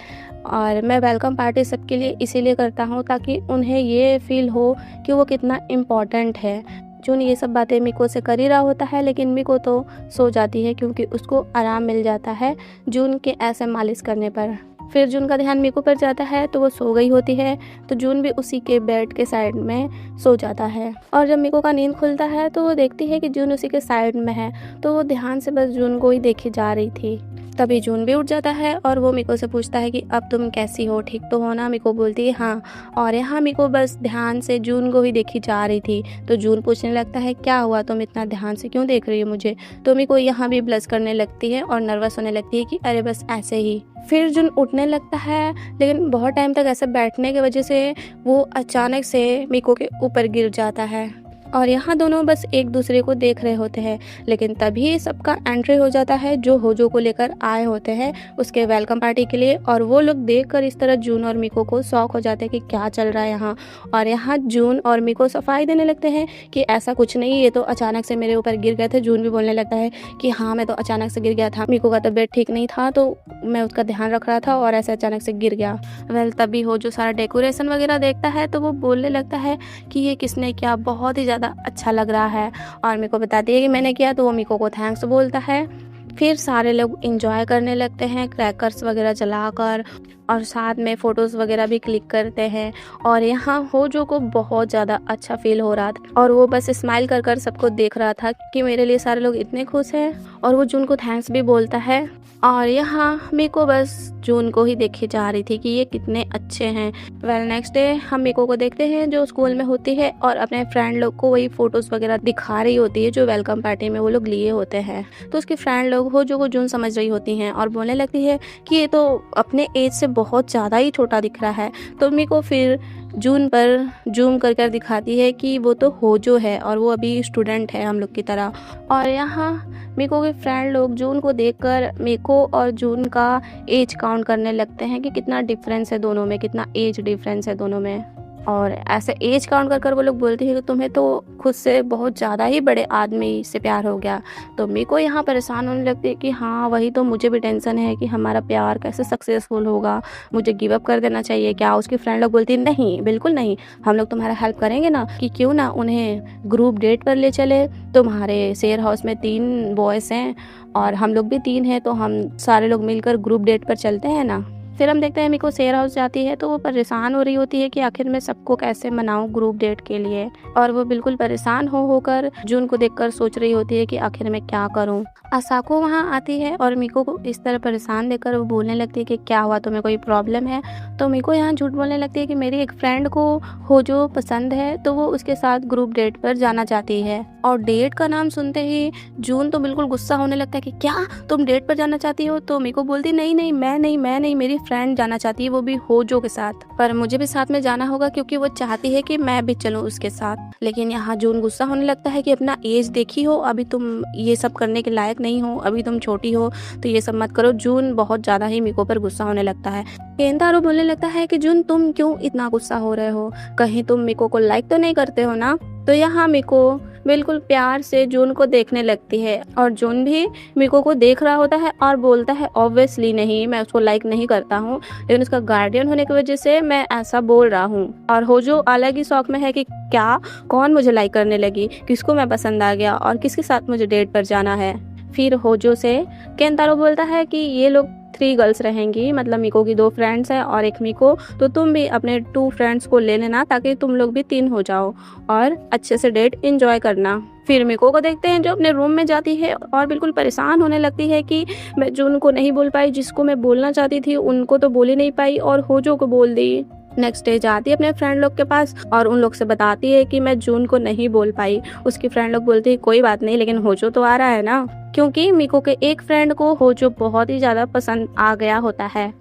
और मैं वेलकम पार्टी सबके लिए इसीलिए करता हूँ ताकि उन्हें ये फील हो कि वो कितना इम्पॉर्टेंट है। जून ये सब बातें मीको से कर ही रहा होता है, लेकिन मीको तो सो जाती है क्योंकि उसको आराम मिल जाता है जून के ऐसे मालिश करने पर। फिर जून का ध्यान मीको पर जाता है तो वो सो गई होती है, तो जून भी उसी के बेड के साइड में सो जाता है। और जब मीको का नींद खुलता है तो वो देखती है कि जून उसी के साइड में है, तो वो ध्यान से बस जून को ही देखी जा रही थी। तभी जून भी उठ जाता है और वो मीको से पूछता है कि अब तुम कैसी हो, ठीक तो हो ना? मीको बोलती है हाँ। और यहाँ मीको बस ध्यान से जून को ही देखी जा रही थी। तो जून पूछने लगता है क्या हुआ, तुम इतना ध्यान से क्यों देख रही हो मुझे? तो मीको यहाँ भी ब्लश करने लगती है और नर्वस होने लगती है कि अरे बस ऐसे ही। फिर जून उठने लगता है, लेकिन बहुत टाइम तक ऐसे बैठने की वजह से वो अचानक से मीको के ऊपर गिर जाता है। और यहाँ दोनों बस एक दूसरे को देख रहे होते हैं, लेकिन तभी सबका एंट्री हो जाता है जो होजो को लेकर आए होते हैं उसके वेलकम पार्टी के लिए। और वो लोग देखकर इस तरह जून और मीको को शॉक हो जाते हैं कि क्या चल रहा है यहाँ। और यहाँ जून और मीको सफाई देने लगते हैं कि ऐसा कुछ नहीं, ये तो अचानक से मेरे ऊपर गिर गए थे। जून भी बोलने लगता है कि हाँ मैं तो अचानक से गिर गया था, मीको का तबीयत ठीक नहीं था तो मैं उसका ध्यान रख रहा था और ऐसे अचानक से गिर गया। वेल तभी होजो सारा डेकोरेशन वगैरह देखता है तो वो बोलने लगता है कि ये किसने किया, बहुत ही ज़्यादा अच्छा लग रहा है। और मीको बताती है कि मैंने किया, तो वो मीको को थैंक्स बोलता है। फिर सारे लोग एंजॉय करने लगते हैं क्रैकर्स वगैरह जलाकर, और साथ में फ़ोटोज़ वगैरह भी क्लिक करते हैं। और यहाँ होजो को बहुत ज़्यादा अच्छा फील हो रहा था और वो बस स्माइल कर कर सबको देख रहा था कि मेरे लिए सारे लोग इतने खुश हैं। और वो जून को थैंक्स भी बोलता है। और यहाँ मीको बस जून को ही देखी जा रही थी कि ये कितने अच्छे हैं। वेल नेक्स्ट डे हम मीको को देखते हैं जो स्कूल में होती है और अपने फ्रेंड लोग को वही फ़ोटोज़ वगैरह दिखा रही होती है जो वेलकम पार्टी में वो लोग लिए होते हैं। तो उसकी फ्रेंड लोग होजो को जून समझ रही होती हैं और बोलने लगती है कि ये तो अपने एज से बहुत ज़्यादा ही छोटा दिख रहा है। तो मीको फिर जून पर जूम कर कर दिखाती है कि वो तो होजो है और वो अभी स्टूडेंट है हम लोग की तरह। और यहाँ मीको के फ्रेंड लोग जून को देखकर मीको और जून का एज काउंट करने लगते हैं कि कितना डिफरेंस है दोनों में, कितना एज डिफरेंस है दोनों में। और ऐसे एज काउंट कर कर वो लोग बोलते हैं कि तुम्हें तो खुद से बहुत ज़्यादा ही बड़े आदमी से प्यार हो गया। तो मीको यहाँ परेशान होने लगती है कि हाँ वही तो, मुझे भी टेंशन है कि हमारा प्यार कैसे सक्सेसफुल होगा, मुझे गिव अप कर देना चाहिए क्या? उसकी फ्रेंड लोग बोलती है नहीं बिल्कुल नहीं, हम लोग तुम्हारा हेल्प करेंगे ना, कि क्यों ना उन्हें ग्रुप डेट पर ले चले। तुम्हारे शेयर हाउस में 3 बॉयज़ हैं और हम लोग भी 3 हैं, तो हम सारे लोग मिलकर ग्रुप डेट पर चलते हैं ना। फिर हम देखते हैं मीको शेयर हाउस जाती है तो वो परेशान हो रही होती है कि आखिर मैं सबको कैसे मनाऊं ग्रुप डेट के लिए। और वो बिल्कुल परेशान होकर जून को देखकर सोच रही होती है कि आखिर मैं क्या करूं। असाको वहां आती है और मीको को इस तरह परेशान देखकर वो बोलने लगती है कि क्या हुआ, तुम्हें कोई प्रॉब्लम है? तो मीको यहाँ झूठ बोलने लगती है कि मेरी एक फ्रेंड को होजो पसंद है तो वो उसके साथ ग्रुप डेट पर जाना चाहती है। और डेट का नाम सुनते ही जून तो बिल्कुल गुस्सा होने लगता है कि क्या तुम डेट पर जाना चाहती हो? तो मीको बोलती नहीं नहीं मैं नहीं, मेरी फ्रेंड जाना चाहती है, वो भी होजो के साथ। पर मुझे भी साथ में जाना होगा क्योंकि वो चाहती है कि मैं भी चलूँ उसके साथ। लेकिन यहाँ जून गुस्सा होने लगता है कि अपना एज देखी हो, अभी तुम ये सब करने के लायक नहीं हो, अभी तुम छोटी हो, तो ये सब मत करो। जून बहुत ज़्यादा ही मिको पर गुस्सा होने लगता है। केंतारो बोलने लगता है कि जून तुम क्यों इतना गुस्सा हो रहे हो, कहीं तुम मिको को लाइक तो नहीं करते हो ना। तो यहाँ मिको बिल्कुल प्यार से जून को देखने लगती है और जून भी मिको को देख रहा होता है और बोलता है ऑब्वियसली नहीं, मैं उसको लाइक नहीं करता हूँ, लेकिन उसका गार्डियन होने की वजह से मैं ऐसा बोल रहा हूँ। और होजो अलग ही शौक में है कि क्या, कौन मुझे लाइक करने लगी, किसको मैं पसंद आ गया और किसके साथ मुझे डेट पर जाना है। फिर होजो से केंतारो बोलता है कि ये लोग 3 गर्ल्स रहेंगी, मतलब मिको की 2 फ्रेंड्स हैं और एक मिको, तो तुम भी अपने 2 फ्रेंड्स को ले लेना ताकि तुम लोग भी 3 हो जाओ और अच्छे से डेट एंजॉय करना। फिर मिको को देखते हैं जो अपने रूम में जाती है और बिल्कुल परेशान होने लगती है कि मैं जून को नहीं बोल पाई, जिसको मैं बोलना चाहती थी उनको तो बोल ही नहीं पाई और होजो को बोल दी। नेक्स्ट डे जाती है अपने फ्रेंड लोग के पास और उन लोग से बताती है कि मैं जून को नहीं बोल पाई। उसकी फ्रेंड लोग बोलती है कोई बात नहीं, लेकिन होजो तो आ रहा है ना, क्योंकि मिको के एक फ्रेंड को होजो बहुत ही ज़्यादा पसंद आ गया होता है।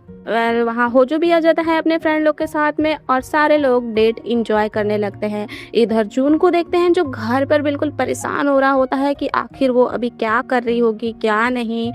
वहाँ होजो भी आ जाता है अपने फ्रेंड लोग के साथ में और सारे लोग डेट इंजॉय करने लगते हैं। इधर जून को देखते हैं जो घर पर बिल्कुल परेशान हो रहा होता है कि आखिर वो अभी क्या कर रही होगी क्या नहीं,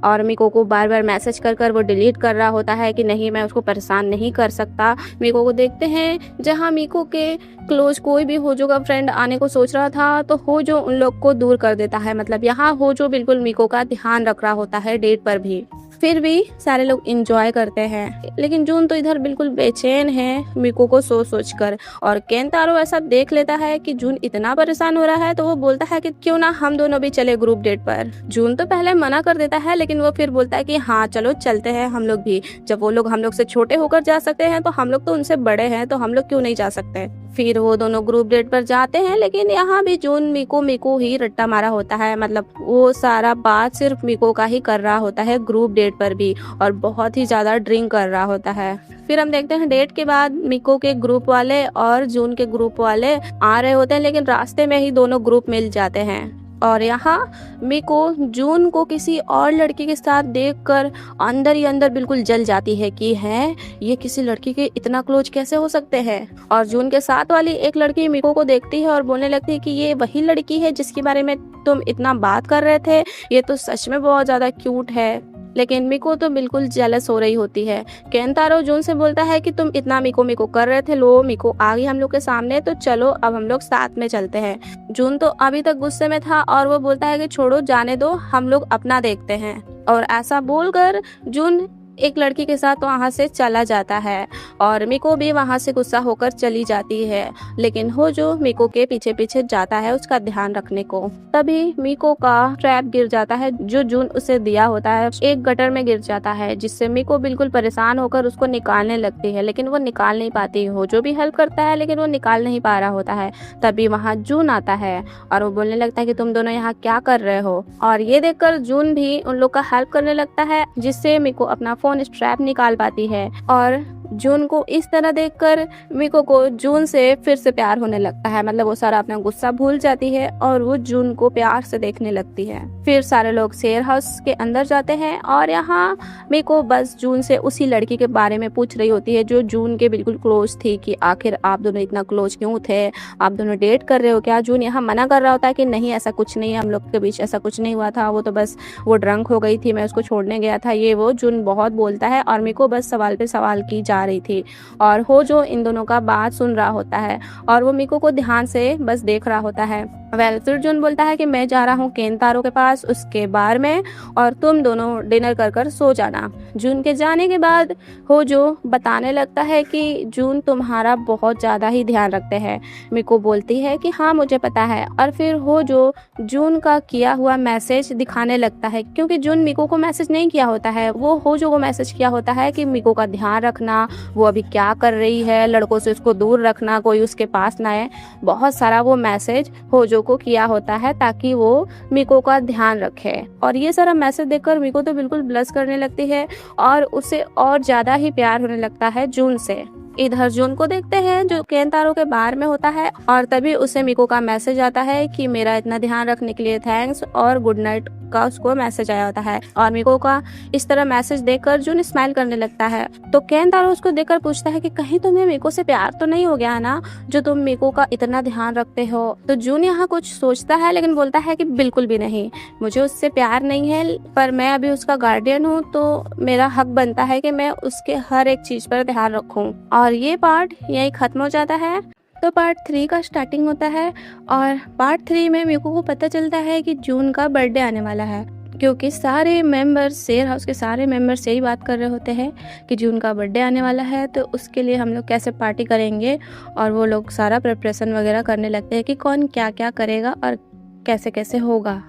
और मिको को बार बार मैसेज कर कर वो डिलीट कर रहा होता है कि नहीं मैं उसको परेशान नहीं कर सकता। मिको को देखते हैं जहाँ मिको के क्लोज कोई भी होजो का फ्रेंड आने को सोच रहा था तो होजो उन लोग को दूर कर देता है। मतलब यहाँ होजो बिल्कुल मिको का ध्यान रख रहा होता है डेट पर भी। फिर भी सारे लोग इंजॉय करते हैं, लेकिन जून तो इधर बिल्कुल बेचैन है मिको को सोच कर। और केंतारो ऐसा देख लेता है कि जून इतना परेशान हो रहा है तो वो बोलता है कि क्यों ना हम दोनों भी चले ग्रुप डेट पर। जून तो पहले मना कर देता है, लेकिन वो फिर बोलता है कि हाँ चलो चलते हैं हम लोग भी, जब वो लोग हम लोग से छोटे होकर जा सकते हैं तो हम लोग तो उनसे बड़े हैं, तो हम लोग क्यों नहीं जा सकते। फिर वो दोनों ग्रुप डेट पर जाते हैं, लेकिन यहाँ भी जून मिको ही रट्टा मारा होता है। मतलब वो सारा बात सिर्फ मिको का ही कर रहा होता है ग्रुप डेट पर भी, और बहुत ही ज्यादा ड्रिंक कर रहा होता है। फिर हम देखते हैं डेट के बाद मिको के ग्रुप वाले और जून के ग्रुप वाले आ रहे होते हैं, लेकिन रास्ते में ही दोनों ग्रुप मिल जाते हैं। और यहाँ मिको जून को किसी और लड़की के साथ देखकर अंदर ही अंदर बिल्कुल जल जाती है कि है ये किसी लड़की के इतना क्लोज कैसे हो सकते हैं। और जून के साथ वाली एक लड़की मिको को देखती है और बोलने लगती है कि ये वही लड़की है जिसके बारे में तुम इतना बात कर रहे थे, ये तो सच में बहुत ज्यादा क्यूट है। लेकिन मिको तो बिल्कुल जेलस हो रही होती है। केंतारो जून से बोलता है कि तुम इतना मिको कर रहे थे, लो मिको आ गई हम लोग के सामने, तो चलो अब हम लोग साथ में चलते हैं। जून तो अभी तक गुस्से में था और वो बोलता है कि छोड़ो जाने दो, हम लोग अपना देखते हैं। और ऐसा बोलकर जून एक लड़की के साथ वहाँ से चला जाता है और मिको भी वहाँ से गुस्सा होकर चली जाती है। लेकिन होजो मिको के पीछे पीछे जाता है उसका ध्यान रखने को। तभी मिको का ट्रैप गिर जाता है जो जून उसे दिया होता है, एक गटर में गिर जाता है, जिससे मिको बिल्कुल परेशान होकर उसको निकालने लगती है, लेकिन वो निकाल नहीं पाती। होजो भी हेल्प करता है लेकिन वो निकाल नहीं पा रहा होता है। तभी वहाँ जून आता है और वो बोलने लगता है कि तुम दोनों यहाँ क्या कर रहे हो। और ये देखकर जून भी उन लोग का हेल्प करने लगता है, जिससे मिको अपना फोन स्ट्रैप निकाल पाती है। और जून को इस तरह देखकर मिको को जून से फिर से प्यार होने लगता है। मतलब वो सारा अपना गुस्सा भूल जाती है और वो जून को प्यार से देखने लगती है। फिर सारे लोग शेयर हाउस के अंदर जाते हैं और यहाँ मिको बस जून से उसी लड़की के बारे में पूछ रही होती है जो जून के बिल्कुल क्लोज थी, कि आखिर आप दोनों इतना क्लोज क्यों थे, आप दोनों डेट कर रहे हो क्या। जून यहाँ मना कर रहा होता है कि नहीं ऐसा कुछ नहीं है, हम लोग के बीच ऐसा कुछ नहीं हुआ था, वो तो बस वो ड्रंक हो गई थी, मैं उसको छोड़ने गया था, ये वो जून बहुत बोलता है और मिको बस सवाल पे सवाल की जा रही थी। और होजो इन दोनों का बात सुन रहा होता है और वो मिको को ध्यान से बस देख रहा होता है। फिर जून बोलता है कि मैं जा रहा हूँ केंतारो के पास उसके बार में, और तुम दोनों डिनर कर कर सो जाना। जून के जाने के बाद होजो बताने लगता है कि जून तुम्हारा बहुत ज़्यादा ही ध्यान रखते हैं। मिको बोलती है कि हाँ मुझे पता है, और फिर होजो जून का किया हुआ मैसेज दिखाने लगता है, क्योंकि जून मिको को मैसेज नहीं किया होता है, वो होजो को मैसेज किया होता है कि मिको का ध्यान रखना, वो अभी क्या कर रही है, लड़कों से उसको दूर रखना, कोई उसके पास ना आए। बहुत सारा वो मैसेज होजो को किया होता है ताकि वो मिको का ध्यान रखे। और ये सारा मैसेज देखकर मिको तो बिल्कुल ब्लश करने लगती है और उसे और ज्यादा ही प्यार होने लगता है जून से। इधर जून को देखते हैं जो केंतारो के बार में होता है और तभी उसे मिको का मैसेज आता है कि मेरा इतना ध्यान रखने के लिए थैंक्स और गुड नाइट का उसको मैसेज आया होता है। और मिको का इस तरह मैसेज देखकर जून स्माइल करने लगता है। तो केंतारो उसको देखकर पूछता है कि कहीं तुम्हें मिको से प्यार तो नहीं हो गया ना, जो तुम मिको का इतना ध्यान रखते हो। तो जून यहाँ कुछ सोचता है लेकिन बोलता है कि बिल्कुल भी नहीं, मुझे उससे प्यार नहीं है, पर मैं अभी उसका गार्डियन हूँ तो मेरा हक बनता है कि मैं उसके हर एक चीज पर ध्यान रखूं। और ये पार्ट यही खत्म हो जाता है। तो पार्ट 3 का स्टार्टिंग होता है और पार्ट 3 में मिको को पता चलता है कि जून का बर्थडे आने वाला है, क्योंकि सारे मेंबर्स, शेयर हाउस के सारे मेंबर्स यही बात कर रहे होते हैं कि जून का बर्थडे आने वाला है, तो उसके लिए हम लोग कैसे पार्टी करेंगे। और वो लोग सारा प्रिपरेशन वगैरह करने लगते हैं कि कौन क्या क्या करेगा और कैसे कैसे होगा।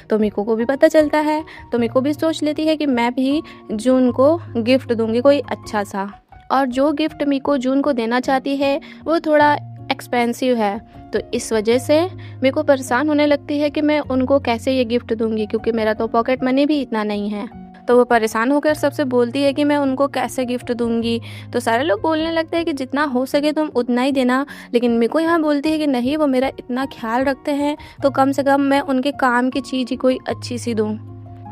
तो मिको को भी पता चलता है, तो मिको भी सोच लेती है कि मैं भी जून को गिफ्ट दूंगी कोई अच्छा सा। और जो गिफ्ट मिको जून को देना चाहती है वो थोड़ा एक्सपेंसिव है, तो इस वजह से मेरे को परेशान होने लगती है कि मैं उनको कैसे ये गिफ्ट दूंगी, क्योंकि मेरा तो पॉकेट मनी भी इतना नहीं है। तो वो परेशान होकर सबसे बोलती है कि मैं उनको कैसे गिफ्ट दूंगी। तो सारे लोग बोलने लगते हैं कि जितना हो सके तुम उतना ही देना, लेकिन मेरे को यहाँ बोलती है कि नहीं, वो मेरा इतना ख्याल रखते हैं तो कम से कम मैं उनके काम की चीज़ ही कोई अच्छी सी दूँ।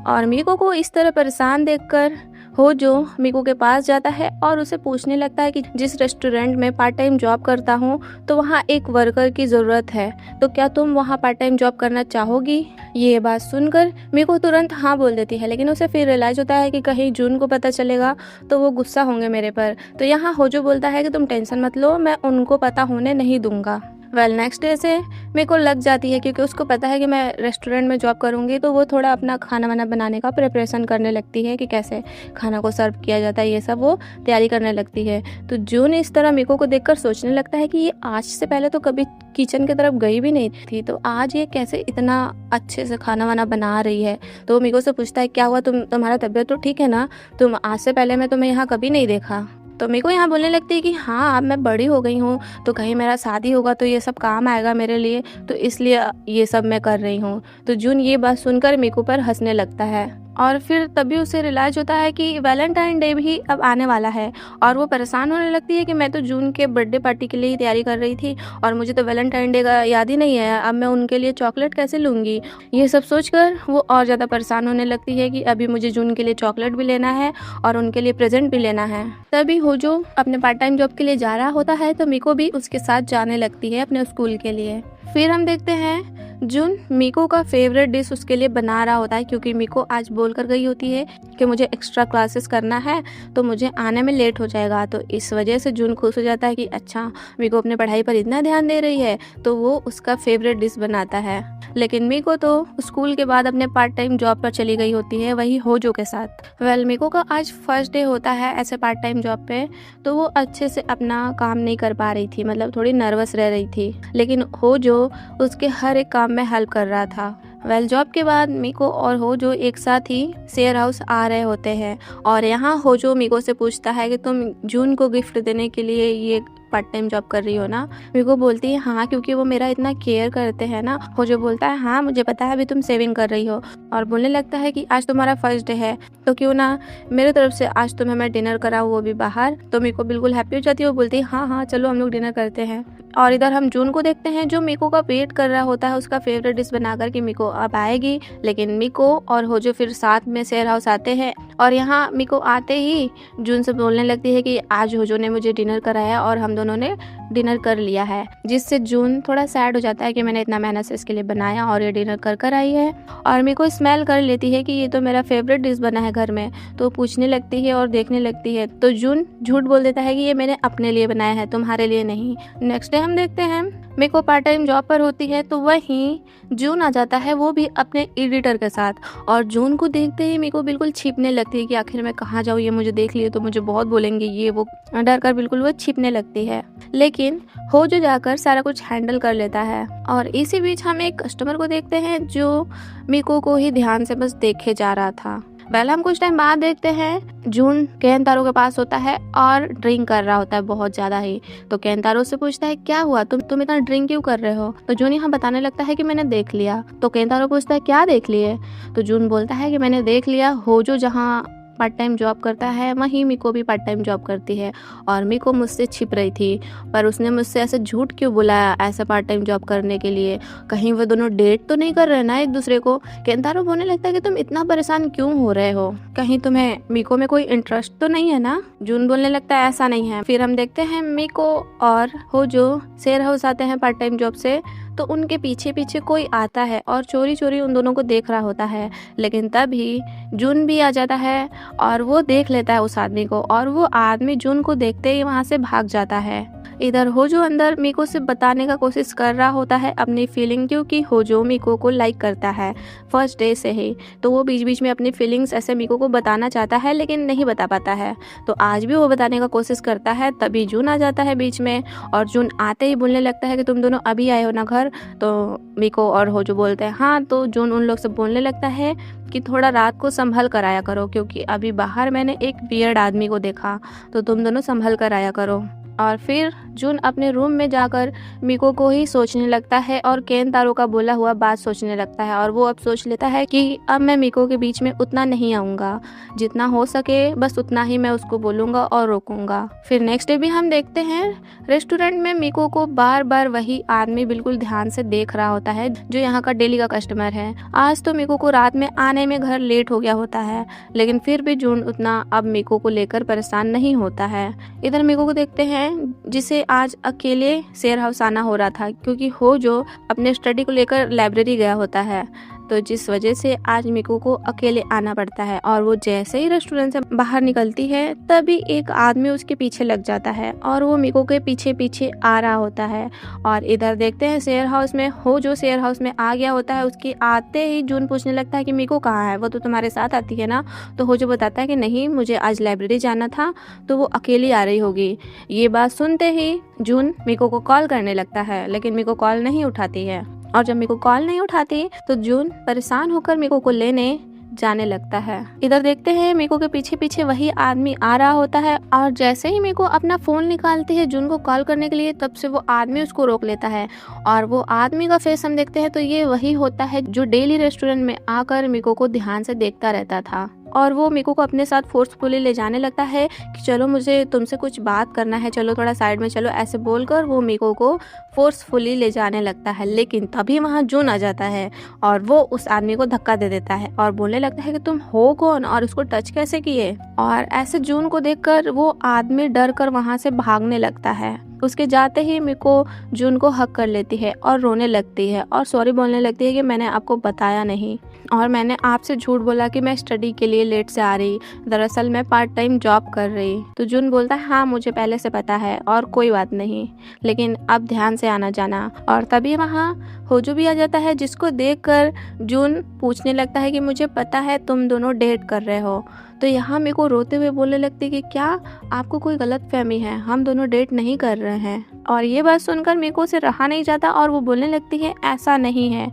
और मिको को इस तरह परेशान देखकर हो जो मिको के पास जाता है और उसे पूछने लगता है कि जिस रेस्टोरेंट में पार्ट टाइम जॉब करता हूँ तो वहाँ एक वर्कर की ज़रूरत है, तो क्या तुम वहाँ पार्ट टाइम जॉब करना चाहोगी। ये बात सुनकर मिको तुरंत हाँ बोल देती है, लेकिन उसे फिर रियलाइज होता है कि कहीं जून को पता चलेगा तो वो गुस्सा होंगे मेरे पर। तो यहाँ होजो बोलता है कि तुम टेंशन मत लो, मैं उनको पता होने नहीं दूंगा। नेक्स्ट डे से मेरे को लग जाती है, क्योंकि उसको पता है कि मैं रेस्टोरेंट में जॉब करूँगी, तो वो थोड़ा अपना खाना वाना बनाने का प्रिपरेशन करने लगती है कि कैसे खाना को सर्व किया जाता है, ये सब वो तैयारी करने लगती है। तो जून इस तरह मिको को देखकर सोचने लगता है कि ये आज से पहले तो कभी किचन की तरफ गई भी नहीं थी, तो आज ये कैसे इतना अच्छे से खाना वाना बना रही है। तो मिको से पूछता है क्या हुआ, तुम्हारा तबीयत तो ठीक है ना, तुम आज से पहले मैं तुम्हें यहाँ कभी नहीं देखा। तो मेरे को यहाँ बोलने लगती है कि हाँ, अब मैं बड़ी हो गई हूँ तो कहीं मेरा शादी होगा तो ये सब काम आएगा मेरे लिए, तो इसलिए ये सब मैं कर रही हूँ। तो जून ये बात सुनकर मिको पर हंसने लगता है और फिर तभी उसे रियलाइज होता है कि वैलेंटाइन डे भी अब आने वाला है। और वो परेशान होने लगती है कि मैं तो जून के बर्थडे पार्टी के लिए ही तैयारी कर रही थी और मुझे तो वैलेंटाइन डे का याद ही नहीं है, अब मैं उनके लिए चॉकलेट कैसे लूँगी। ये सब सोचकर वो और ज़्यादा परेशान होने लगती है कि अभी मुझे जून के लिए चॉकलेट भी लेना है और उनके लिए प्रेजेंट भी लेना है। तभी होजो अपने पार्ट टाइम जॉब के लिए जा रहा होता है, तो मिको भी उसके साथ जाने लगती है अपने स्कूल के लिए। फिर हम देखते हैं जून मिको का फेवरेट डिश उसके लिए बना रहा होता है, क्योंकि मिको आज बोल कर गई होती है कि मुझे एक्स्ट्रा क्लासेस करना है तो मुझे आने में लेट हो जाएगा। तो इस वजह से जून खुश हो जाता है कि अच्छा, मिको अपने पढ़ाई पर इतना ध्यान दे रही है, तो वो उसका फेवरेट डिश बनाता है। लेकिन मिको तो स्कूल के बाद अपने पार्ट टाइम जॉब पर चली गई होती है, वही होजो के साथ। मिको का आज फर्स्ट डे होता है ऐसे पार्ट टाइम जॉब पे, तो वो अच्छे से अपना काम नहीं कर पा रही थी, मतलब थोड़ी नर्वस रह रही थी, लेकिन होजो उसके हर एक काम में हेल्प कर रहा था। जॉब के बाद मिको और होजो एक साथ ही शेयर हाउस आ रहे होते हैं और यहाँ होजो मिको से पूछता है कि तुम जून को गिफ्ट देने के लिए ये पार्ट टाइम जॉब कर रही हो ना। मिको बोलती है हाँ, क्योंकि वो मेरा इतना केयर करते हैं ना। होजो बोलता है हाँ, मुझे पता है अभी तुम सेविंग कर रही हो, और बोलने लगता है कि आज तुम्हारा फर्स्ट डे है तो क्यों ना मेरे तरफ से आज तुम्हें मैं डिनर कराऊँ, वो भी बाहर। तो मिको बिल्कुल हैप्पी हो जाती है, वो बोलती है हाँ हाँ चलो हम लोग डिनर करते हैं। और इधर हम जून को देखते हैं जो मिको का वेट कर रहा होता है उसका फेवरेट डिश बनाकर कि मिको अब आएगी। लेकिन मिको और होजो फिर साथ में शेयर हाउस आते हैं और यहाँ मिको आते ही जून से बोलने लगती है कि आज होजो ने मुझे डिनर कराया और हम दोनों ने डिनर कर लिया है, जिससे जून थोड़ा सैड हो जाता है कि मैंने इतना मेहनत से इसके लिए बनाया और ये डिनर कर आई है। और मिको स्मेल कर लेती है कि ये तो मेरा फेवरेट डिश बना है घर में, तो पूछने लगती है और देखने लगती है। तो जून झूठ बोल देता है कि ये मैंने अपने लिए बनाया है, तुम्हारे लिए नहीं। नेक्स्ट डे हम देखते हैं मिको पार्ट टाइम जॉब पर होती है, तो वहीं जून आ जाता है, वो भी अपने एडिटर के साथ। और जून को देखते ही मिको बिल्कुल छिपने लगती है कि आखिर मैं कहाँ जाऊँ, ये मुझे देख लिए तो मुझे बहुत बोलेंगे, ये वो डर कर बिल्कुल वो छिपने लगती है। लेकिन होजो जाकर सारा कुछ हैंडल कर लेता है। और इसी बीच हम एक कस्टमर को देखते हैं जो मिको को ही ध्यान से बस देखे जा रहा था। हम कुछ टाइम बाद देखते हैं जून केंतारो के पास होता है और ड्रिंक कर रहा होता है बहुत ज्यादा ही। तो केंतारो से पूछता है क्या हुआ, तुम इतना ड्रिंक क्यों कर रहे हो। तो जून यहाँ बताने लगता है कि मैंने देख लिया। तो केंतारो पूछता है क्या देख लिए। तो जून बोलता है कि मैंने देख लिया होजो जहाँ पार्ट टाइम जॉब करता है वहीं मीको भी पार्ट टाइम जॉब करती है। और मीको मुझसे छिप रही थी, पर उसने मुझसे ऐसे झूठ क्यों बुलाया ऐसा पार्ट टाइम जॉब करने के लिए? कहीं वो दोनों डेट तो नहीं कर रहे ना एक दूसरे को? केंतारो बोलने लगता है कि तुम इतना परेशान क्यों हो रहे हो, कहीं तुम्हें मीको में कोई इंटरेस्ट तो नहीं है ना? जून बोलने लगता है ऐसा नहीं है। फिर हम देखते हैं मीको और होजो शेयर हाउस आते हैं पार्ट टाइम जॉब से, तो उनके पीछे पीछे कोई आता है और चोरी चोरी उन दोनों को देख रहा होता है। लेकिन तभी जून भी आ जाता है और वो देख लेता है उस आदमी को, और वो आदमी जून को देखते ही वहाँ से भाग जाता है। इधर होजो अंदर मीको से बताने का कोशिश कर रहा होता है अपनी फीलिंग, क्योंकि होजो मीको को लाइक करता है फर्स्ट डे से ही। तो वो बीच बीच में अपनी फीलिंग्स ऐसे मीको को बताना चाहता है लेकिन नहीं बता पाता है। तो आज भी वो बताने का कोशिश करता है, तभी जून आ जाता है बीच में, और जून आते ही बोलने लगता है कि तुम दोनों अभी आए हो ना घर? तो मीको और होजो बोलते हैं हाँ। तो जून उन लोग से बोलने लगता है कि थोड़ा रात को संभल कर आया करो, क्योंकि अभी बाहर मैंने एक वियर्ड आदमी को देखा, तो तुम दोनों संभल कर आया करो। और फिर जून अपने रूम में जाकर मीको को ही सोचने लगता है और केंतारो का बोला हुआ बात सोचने लगता है। और वो अब सोच लेता है कि अब मैं मीको के बीच में उतना नहीं आऊँगा, जितना हो सके बस उतना ही मैं उसको बोलूँगा और रोकूंगा। फिर नेक्स्ट डे भी हम देखते हैं रेस्टोरेंट में मीको को बार बार वही आदमी बिल्कुल ध्यान से देख रहा होता है जो यहाँ का डेली का कस्टमर है। आज तो मीको को रात में आने में घर लेट हो गया होता है, लेकिन फिर भी जून उतना अब मीको को लेकर परेशान नहीं होता है। इधर मीको को देखते हैं जिसे आज अकेले शेयर हाउस आना हो रहा था, क्योंकि होजो अपने स्टडी को लेकर लाइब्रेरी गया होता है, तो जिस वजह से आज मीको को अकेले आना पड़ता है। और वो जैसे ही रेस्टोरेंट से बाहर निकलती है तभी एक आदमी उसके पीछे लग जाता है और वो मीको के पीछे पीछे आ रहा होता है। और इधर देखते हैं शेयर हाउस में होजो शेयर हाउस में आ गया होता है। उसके आते ही जून पूछने लगता है कि मीको कहाँ है, वो तो तुम्हारे साथ आती है ना? तो होजो बताता है कि नहीं, मुझे आज लाइब्रेरी जाना था, तो वो अकेली आ रही होगी। ये बात सुनते ही जून मीको को कॉल करने लगता है, लेकिन मीको कॉल नहीं उठाती है। और जब मीको कॉल नहीं उठाती तो जून परेशान होकर मीको को लेने जाने लगता है। इधर देखते हैं मीको के पीछे पीछे वही आदमी आ रहा होता है, और जैसे ही मीको अपना फोन निकालती है जून को कॉल करने के लिए, तब से वो आदमी उसको रोक लेता है। और वो आदमी का फेस हम देखते हैं तो ये वही होता है जो डेली रेस्टोरेंट में आकर मीको को ध्यान से देखता रहता था। और वो मीको को अपने साथ फोर्सफुली ले जाने लगता है कि चलो मुझे तुमसे कुछ बात करना है, चलो थोड़ा साइड में चलो, ऐसे बोलकर वो मीको को फोर्सफुली ले जाने लगता है। लेकिन तभी वहाँ जून आ जाता है और वो उस आदमी को धक्का दे देता है और बोलने लगता है कि तुम हो कौन और उसको टच कैसे किए। और ऐसे जून को देखकर वो आदमी डर कर वहाँ से भागने लगता है। उसके जाते ही मीको जून को हक कर लेती है और रोने लगती है और सॉरी बोलने लगती है कि मैंने आपको बताया नहीं और मैंने आपसे झूठ बोला कि मैं स्टडी के लिए लेट से आ रही, दरअसल मैं पार्ट टाइम जॉब कर रही। तो जून बोलता है हाँ मुझे पहले से पता है और कोई बात नहीं, लेकिन अब ध्यान से आना जाना। और तभी वहाँ होजो भी आ जाता है, जिसको देखकर जून पूछने लगता है कि मुझे पता है तुम दोनों डेट कर रहे हो। तो यहाँ मेरे को रोते हुए बोलने लगती है कि क्या आपको कोई गलत फहमी है, हम दोनों डेट नहीं कर रहे हैं। और ये बात सुनकर मेरे को से रहा नहीं जाता और वो बोलने लगती है ऐसा नहीं है,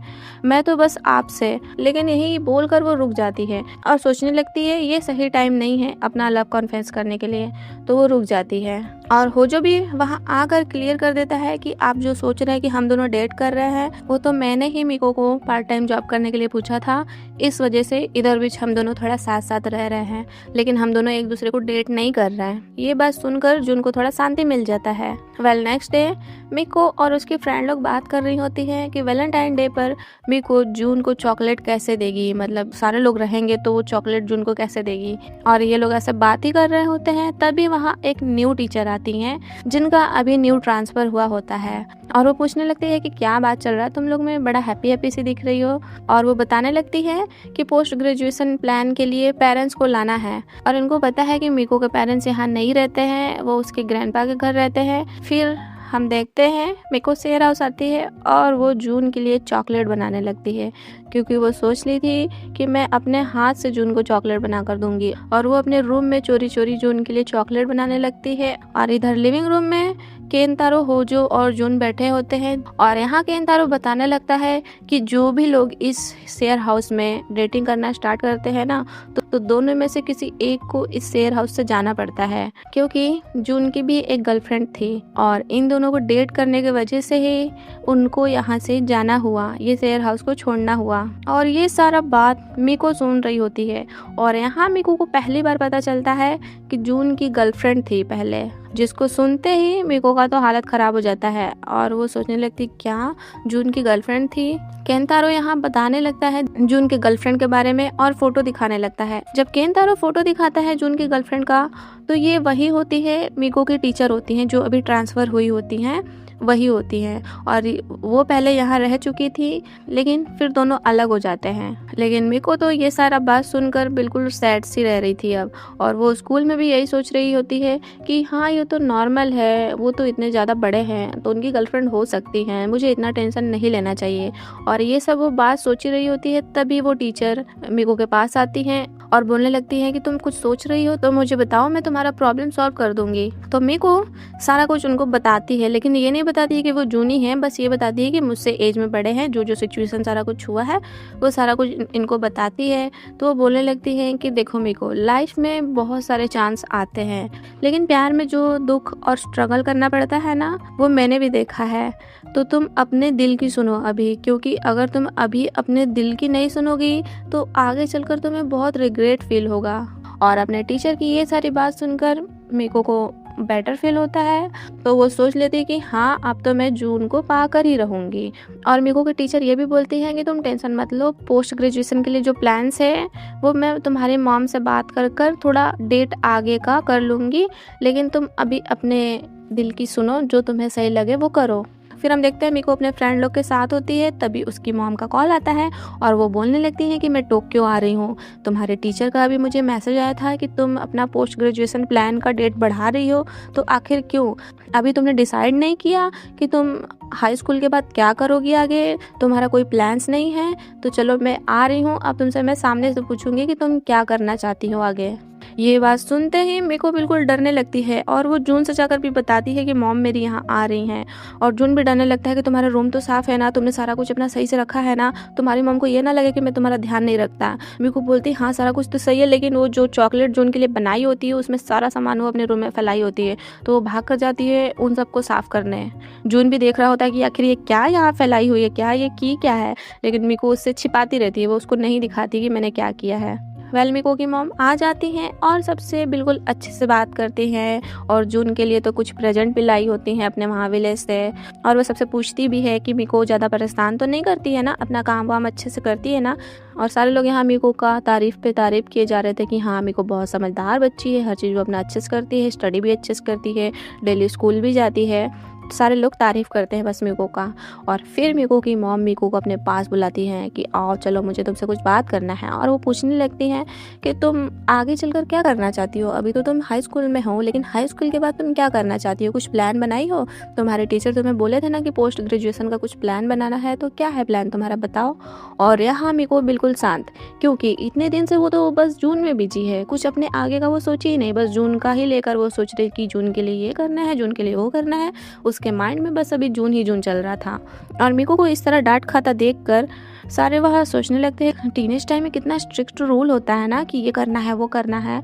मैं तो बस आपसे। लेकिन यही बोलकर वो रुक जाती है और सोचने लगती है ये सही टाइम नहीं है अपना लव कॉन्फेस करने के लिए, तो वो रुक जाती है। और होजो भी वहाँ आकर क्लियर कर देता है कि आप जो सोच रहे हैं कि हम दोनों डेट कर रहे हैं, वो तो मैंने ही मीको को पार्ट टाइम जॉब करने के लिए पूछा था, इस वजह से इधर बीच हम दोनों थोड़ा साथ साथ रह रहे हैं, लेकिन हम दोनों एक दूसरे को डेट नहीं कर रहे हैं। ये बात सुनकर जून को थोड़ा शांति मिल जाता है। नेक्स्ट डे मीको और उसकी फ्रेंड लोग बात कर रही होती है कि वैलेंटाइन डे पर मीको जून को चॉकलेट कैसे देगी, मतलब सारे लोग रहेंगे तो वो चॉकलेट जून को कैसे देगी। और ये लोग ऐसे बात ही कर रहे होते हैं, तभी वहाँ एक न्यू टीचर आती हैं जिनका अभी न्यू ट्रांसफर हुआ होता है। और वो पूछने लगती है कि क्या बात चल रहा है, तुम लोग में बड़ा हैप्पी हैप्पी सी दिख रही हो। और वो बताने लगती है कि पोस्ट ग्रेजुएशन प्लान के लिए पेरेंट्स को लाना है, और इनको पता है कि मीको के पेरेंट्स यहाँ नहीं रहते हैं, वो उसके ग्रैंडपा के घर रहते हैं। फिर हम देखते हैं मीको शेयर हाउस आती है और वो जून के लिए चॉकलेट बनाने लगती है, क्योंकि वो सोच ली थी कि मैं अपने हाथ से जून को चॉकलेट बना कर दूंगी। और वो अपने रूम में चोरी चोरी जून के लिए चॉकलेट बनाने लगती है। और इधर लिविंग रूम में केंतारो, होजो और जून बैठे होते हैं और यहाँ केंतारो बताने लगता है कि जो भी लोग इस शेयर हाउस में डेटिंग करना स्टार्ट करते हैं ना, तो दोनों में से किसी एक को इस शेयर हाउस से जाना पड़ता है, क्योंकि जून की भी एक गर्लफ्रेंड थी और इन दोनों को डेट करने की वजह से ही उनको यहाँ से जाना हुआ, ये शेयर हाउस को छोड़ना हुआ। और ये सारा बात मीको सुन रही होती है और यहाँ मीको को पहली बार पता चलता है कि जून की गर्लफ्रेंड थी पहले, जिसको सुनते ही मीको का तो हालत ख़राब हो जाता है और वो सोचने लगती क्या जून की गर्लफ्रेंड थी। केंतारो यहाँ बताने लगता है जून के गर्लफ्रेंड के बारे में और फोटो दिखाने लगता है। जब केंतारो फोटो दिखाता है जून की गर्लफ्रेंड का, तो ये वही होती है, मीको की टीचर होती हैं जो अभी ट्रांसफ़र हुई होती हैं, वही होती हैं और वो पहले यहाँ रह चुकी थी, लेकिन फिर दोनों अलग हो जाते हैं। लेकिन मीको तो ये सारा बात सुनकर बिल्कुल सैड सी रह रही थी अब, और वो स्कूल में भी यही सोच रही होती है कि हाँ ये तो नॉर्मल है, वो तो इतने ज़्यादा बड़े हैं तो उनकी गर्लफ्रेंड हो सकती हैं, मुझे इतना टेंशन नहीं लेना चाहिए। और ये सब वो बात सोच रही होती है, तभी वो टीचर मीको के पास आती हैं और बोलने लगती है कि तुम कुछ सोच रही हो तो मुझे बताओ, मैं तुम्हारा प्रॉब्लम सॉल्व कर दूंगी। तो मीको सारा कुछ उनको बताती है, लेकिन ये नहीं बताती है कि वो जूनी है, बस ये बताती है कि मुझसे एज में बड़े हैं, जो जो सिचुएशन सारा कुछ हुआ है वो सारा कुछ इनको बताती है। तो वो बोलने लगती है कि देखो मीको, लाइफ में बहुत सारे चांस आते हैं, लेकिन प्यार में जो दुख और स्ट्रगल करना पड़ता है ना, वो मैंने भी देखा है। तो तुम अपने दिल की सुनो अभी, क्योंकि अगर तुम अभी अपने दिल की नहीं सुनोगी तो आगे चलकर तुम्हें बहुत रिग्रेट फील होगा। और अपने टीचर की ये सारी बात सुनकर मीको को बेटर फील होता है, तो वो सोच लेती है कि हाँ अब तो मैं जून को पाकर ही रहूँगी। और मीको की टीचर ये भी बोलती है कि तुम टेंशन मत लो, पोस्ट ग्रेजुएशन के लिए जो प्लान्स है वो मैं तुम्हारे मॉम से बात कर थोड़ा डेट आगे का कर लूँगी, लेकिन तुम अभी अपने दिल की सुनो, जो तुम्हें सही लगे वो करो। फिर हम देखते हैं मीको अपने फ्रेंड लोग के साथ होती है, तभी उसकी मॉम का कॉल आता है और वो बोलने लगती है कि मैं टोक्यो आ रही हूँ, तुम्हारे टीचर का अभी मुझे मैसेज आया था कि तुम अपना पोस्ट ग्रेजुएशन प्लान का डेट बढ़ा रही हो, तो आखिर क्यों? अभी तुमने डिसाइड नहीं किया कि तुम हाई स्कूल के बाद क्या करोगी आगे, तुम्हारा कोई प्लान्स नहीं है? तो चलो मैं आ रही हूँ, अब तुमसे मैं सामने से पूछूंगी कि तुम क्या करना चाहती हो आगे। ये बात सुनते ही मीको बिल्कुल डरने लगती है और वो जून से जाकर भी बताती है कि मॉम मेरी यहाँ आ रही हैं। और जून भी डरने लगता है कि तुम्हारा रूम तो साफ़ है ना, तुमने सारा कुछ अपना सही से रखा है ना, तुम्हारी मॉम को ये ना लगे कि मैं तुम्हारा ध्यान नहीं रखता। मीको बोलती है हाँ सारा कुछ तो सही है, लेकिन वो जो चॉकलेट जून के लिए बनाई होती है उसमें सारा सामान वो अपने रूम में फैलाई होती है, तो वो भाग कर जाती है उन सबको साफ़ करने। जून भी देख रहा होता है कि आखिर ये क्या यहाँ फैलाई हुई है, क्या ये की क्या है, लेकिन मीको उससे छिपाती रहती है, वो उसको नहीं दिखाती कि मैंने क्या किया है। मीको की मॉम आ जाती हैं और सबसे बिल्कुल अच्छे से बात करती हैं और जून के लिए तो कुछ प्रेजेंट भी लाई होती हैं अपने वहाँ विलेज से। और वो सबसे पूछती भी है कि मीको ज़्यादा परेशान तो नहीं करती है ना, अपना काम वाम अच्छे से करती है ना। और सारे लोग यहाँ मीको का तारीफ़ पे तारीफ़ किए जा रहे थे कि हाँ मीको बहुत समझदार बच्ची है, हर चीज़ वो अपना अच्छे से करती है, स्टडी भी अच्छे से करती है, डेली स्कूल भी जाती है। सारे लोग तारीफ़ करते हैं बस मीको का। और फिर मीको की मॉम मीको को अपने पास बुलाती हैं कि आओ चलो मुझे तुमसे कुछ बात करना है। और वो पूछने लगती हैं कि तुम आगे चलकर क्या करना चाहती हो, अभी तो तुम हाई स्कूल में हो, लेकिन हाई स्कूल के बाद तुम क्या करना चाहती हो, कुछ प्लान बनाई हो? तुम्हारे टीचर तुम्हें बोले थे ना कि पोस्ट ग्रेजुएशन का कुछ प्लान बनाना है, तो क्या है प्लान तुम्हारा, बताओ। और यहाँ मीको बिल्कुल शांत, क्योंकि इतने दिन से वो तो बस जून में बिजी है, कुछ अपने आगे का वो सोची ही नहीं, बस जून का ही लेकर वो सोच रही कि जून के लिए ये करना है, जून के लिए वो करना है, उसके माइंड में बस अभी जून ही जून चल रहा था। और मीको को इस तरह डांट खाता देखकर सारे वह सोचने लगते हैं टीनेज टाइम में कितना स्ट्रिक्ट रूल होता है ना कि ये करना है वो करना है।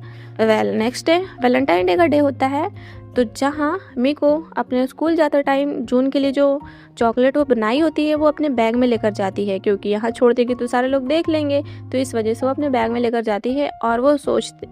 नेक्स्ट डे वैलेंटाइन डे का डे होता है, तो जहाँ मीको अपने स्कूल जाते टाइम जून के लिए जो चॉकलेट वो बनाई होती है वो अपने बैग में लेकर जाती है, क्योंकि यहाँ छोड़ देगी तो सारे लोग देख लेंगे, तो इस वजह से वो अपने बैग में लेकर जाती है। और वो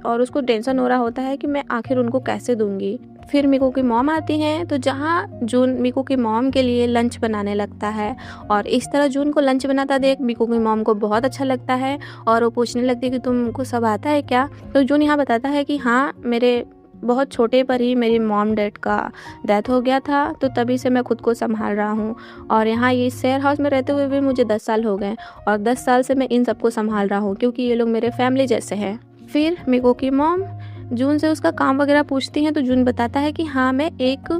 और उसको टेंशन हो रहा होता है कि मैं आखिर उनको कैसे दूंगी। फिर मीको की मॉम आती हैं, तो जहाँ जून मीको की मॉम के लिए लंच बनाने लगता है और इस तरह जून को लंच बनाता देख मीको की मॉम को बहुत अच्छा लगता है और वो पूछने लगती है कि तुमको सब आता है क्या? तो जून यहाँ बताता है कि हाँ मेरे बहुत छोटे पर ही मेरी मॉम डैड का डेथ हो गया था, तो तभी से मैं खुद को संभाल रहा हूँ और यहाँ ये शेयर हाउस में रहते हुए भी मुझे 10 साल हो गए और 10 साल से मैं इन सबको संभाल रहा हूँ, क्योंकि ये लोग मेरे फैमिली जैसे हैं। फिर मीको की मॉम जून से उसका काम वगैरह पूछती हैं, तो जून बताता है कि हाँ मैं एक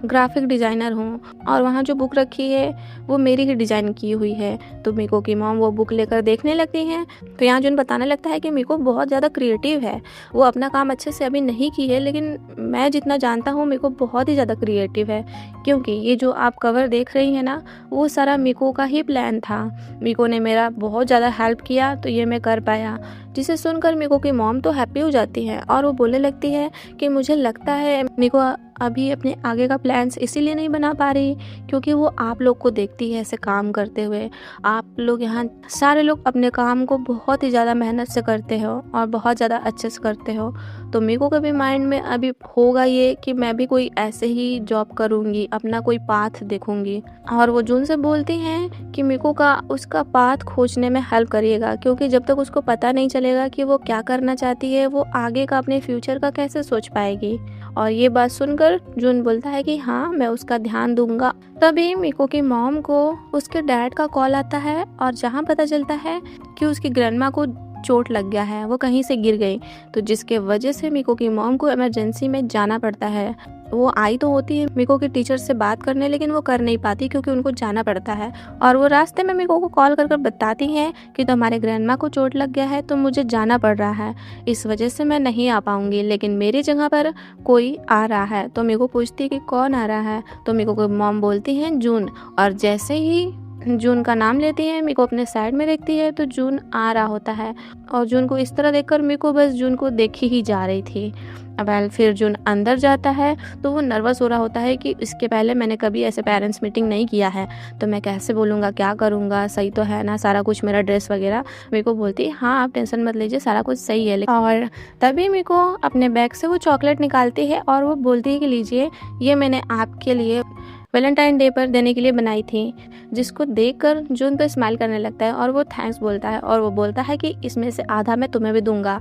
ग्राफिक डिज़ाइनर हूँ और वहाँ जो बुक रखी है वो मेरी ही डिज़ाइन की हुई है। तो मीको की मॉम वो बुक लेकर देखने लगती हैं। तो यहाँ जून बताने लगता है कि मीको बहुत ज़्यादा क्रिएटिव है। वो अपना काम अच्छे से अभी नहीं की है, लेकिन मैं जितना जानता हूँ मीको बहुत ही ज़्यादा क्रिएटिव है, क्योंकि ये जो आप कवर देख रही हैं ना, वो सारा मीको का ही प्लान था। मीको ने मेरा बहुत ज़्यादा हेल्प किया तो ये मैं कर पाया। जिसे सुनकर मीको की मॉम तो हैप्पी हो जाती है और वो बोलने लगती है कि मुझे लगता है मीको अभी अपने आगे का प्लान्स इसीलिए नहीं बना पा रही क्योंकि वो आप लोग को देखती है ऐसे काम करते हुए। आप लोग यहाँ सारे लोग अपने काम को बहुत ही ज़्यादा मेहनत से करते हो और बहुत ज़्यादा अच्छे से करते हो। तो मीको के भी माइंड में अभी होगा ये कि मैं भी कोई ऐसे ही जॉब करूँगी, अपना कोई पाथ देखूँगी। और वो जून से बोलती हैं कि मीको का उसका पाथ खोजने में हेल्प करिएगा, क्योंकि जब तक उसको पता नहीं चलेगा कि वो क्या करना चाहती है, वो आगे का अपने फ्यूचर का कैसे सोच पाएगी। और ये बात सुनकर जून बोलता है कि हाँ, मैं उसका ध्यान दूंगा। तभी मीको की मॉम को उसके डैड का कॉल आता है और जहाँ पता चलता है कि उसकी ग्रैंडमा को चोट लग गया है, वो कहीं से गिर गई, तो जिसके वजह से मीको की मॉम को इमरजेंसी में जाना पड़ता है। वो आई तो होती है मीको के टीचर से बात करने, लेकिन वो कर नहीं पाती क्योंकि उनको जाना पड़ता है। और वो रास्ते में मीको को कॉल कर बताती हैं कि तुम्हारे ग्रैंडमा को चोट लग गया है तो मुझे जाना पड़ रहा है, इस वजह से मैं नहीं आ पाऊंगी, लेकिन मेरी जगह पर कोई आ रहा है। तो मीको पूछती है कि कौन आ रहा है, तो मीको की मॉम बोलती हैं जून। और जैसे ही जून का नाम लेती है, मीको अपने साइड में देखती है तो जून आ रहा होता है। और जून को इस तरह देखकर मीको बस जून को देखी ही जा रही थी। अब फिर जून अंदर जाता है तो वो नर्वस हो रहा होता है कि इसके पहले मैंने कभी ऐसे पेरेंट्स मीटिंग नहीं किया है, तो मैं कैसे बोलूँगा, क्या करूँगा, सही तो है ना सारा कुछ, मेरा ड्रेस वगैरह। मीको बोलती है हाँ आप टेंशन मत लीजिए, सारा कुछ सही है। और तभी मीको अपने बैग से वो चॉकलेट निकालती है और वो बोलती है कि लीजिए, ये मैंने आपके लिए वैलेंटाइन डे पर देने के लिए बनाई थी। जिसको देखकर जून तो स्माइल करने लगता है और वो थैंक्स बोलता है और वो बोलता है कि इसमें से आधा मैं तुम्हें भी दूंगा।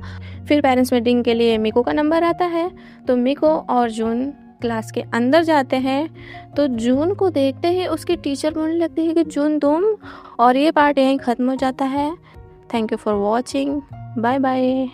फिर पेरेंट्स मीटिंग के लिए मीको का नंबर आता है, तो मीको और जून क्लास के अंदर जाते हैं। तो जून को देखते ही उसकी टीचर बोलने लगती है कि जून तुम, और ये पार्ट यहीं ख़त्म हो जाता है। Thank you for watching, bye bye.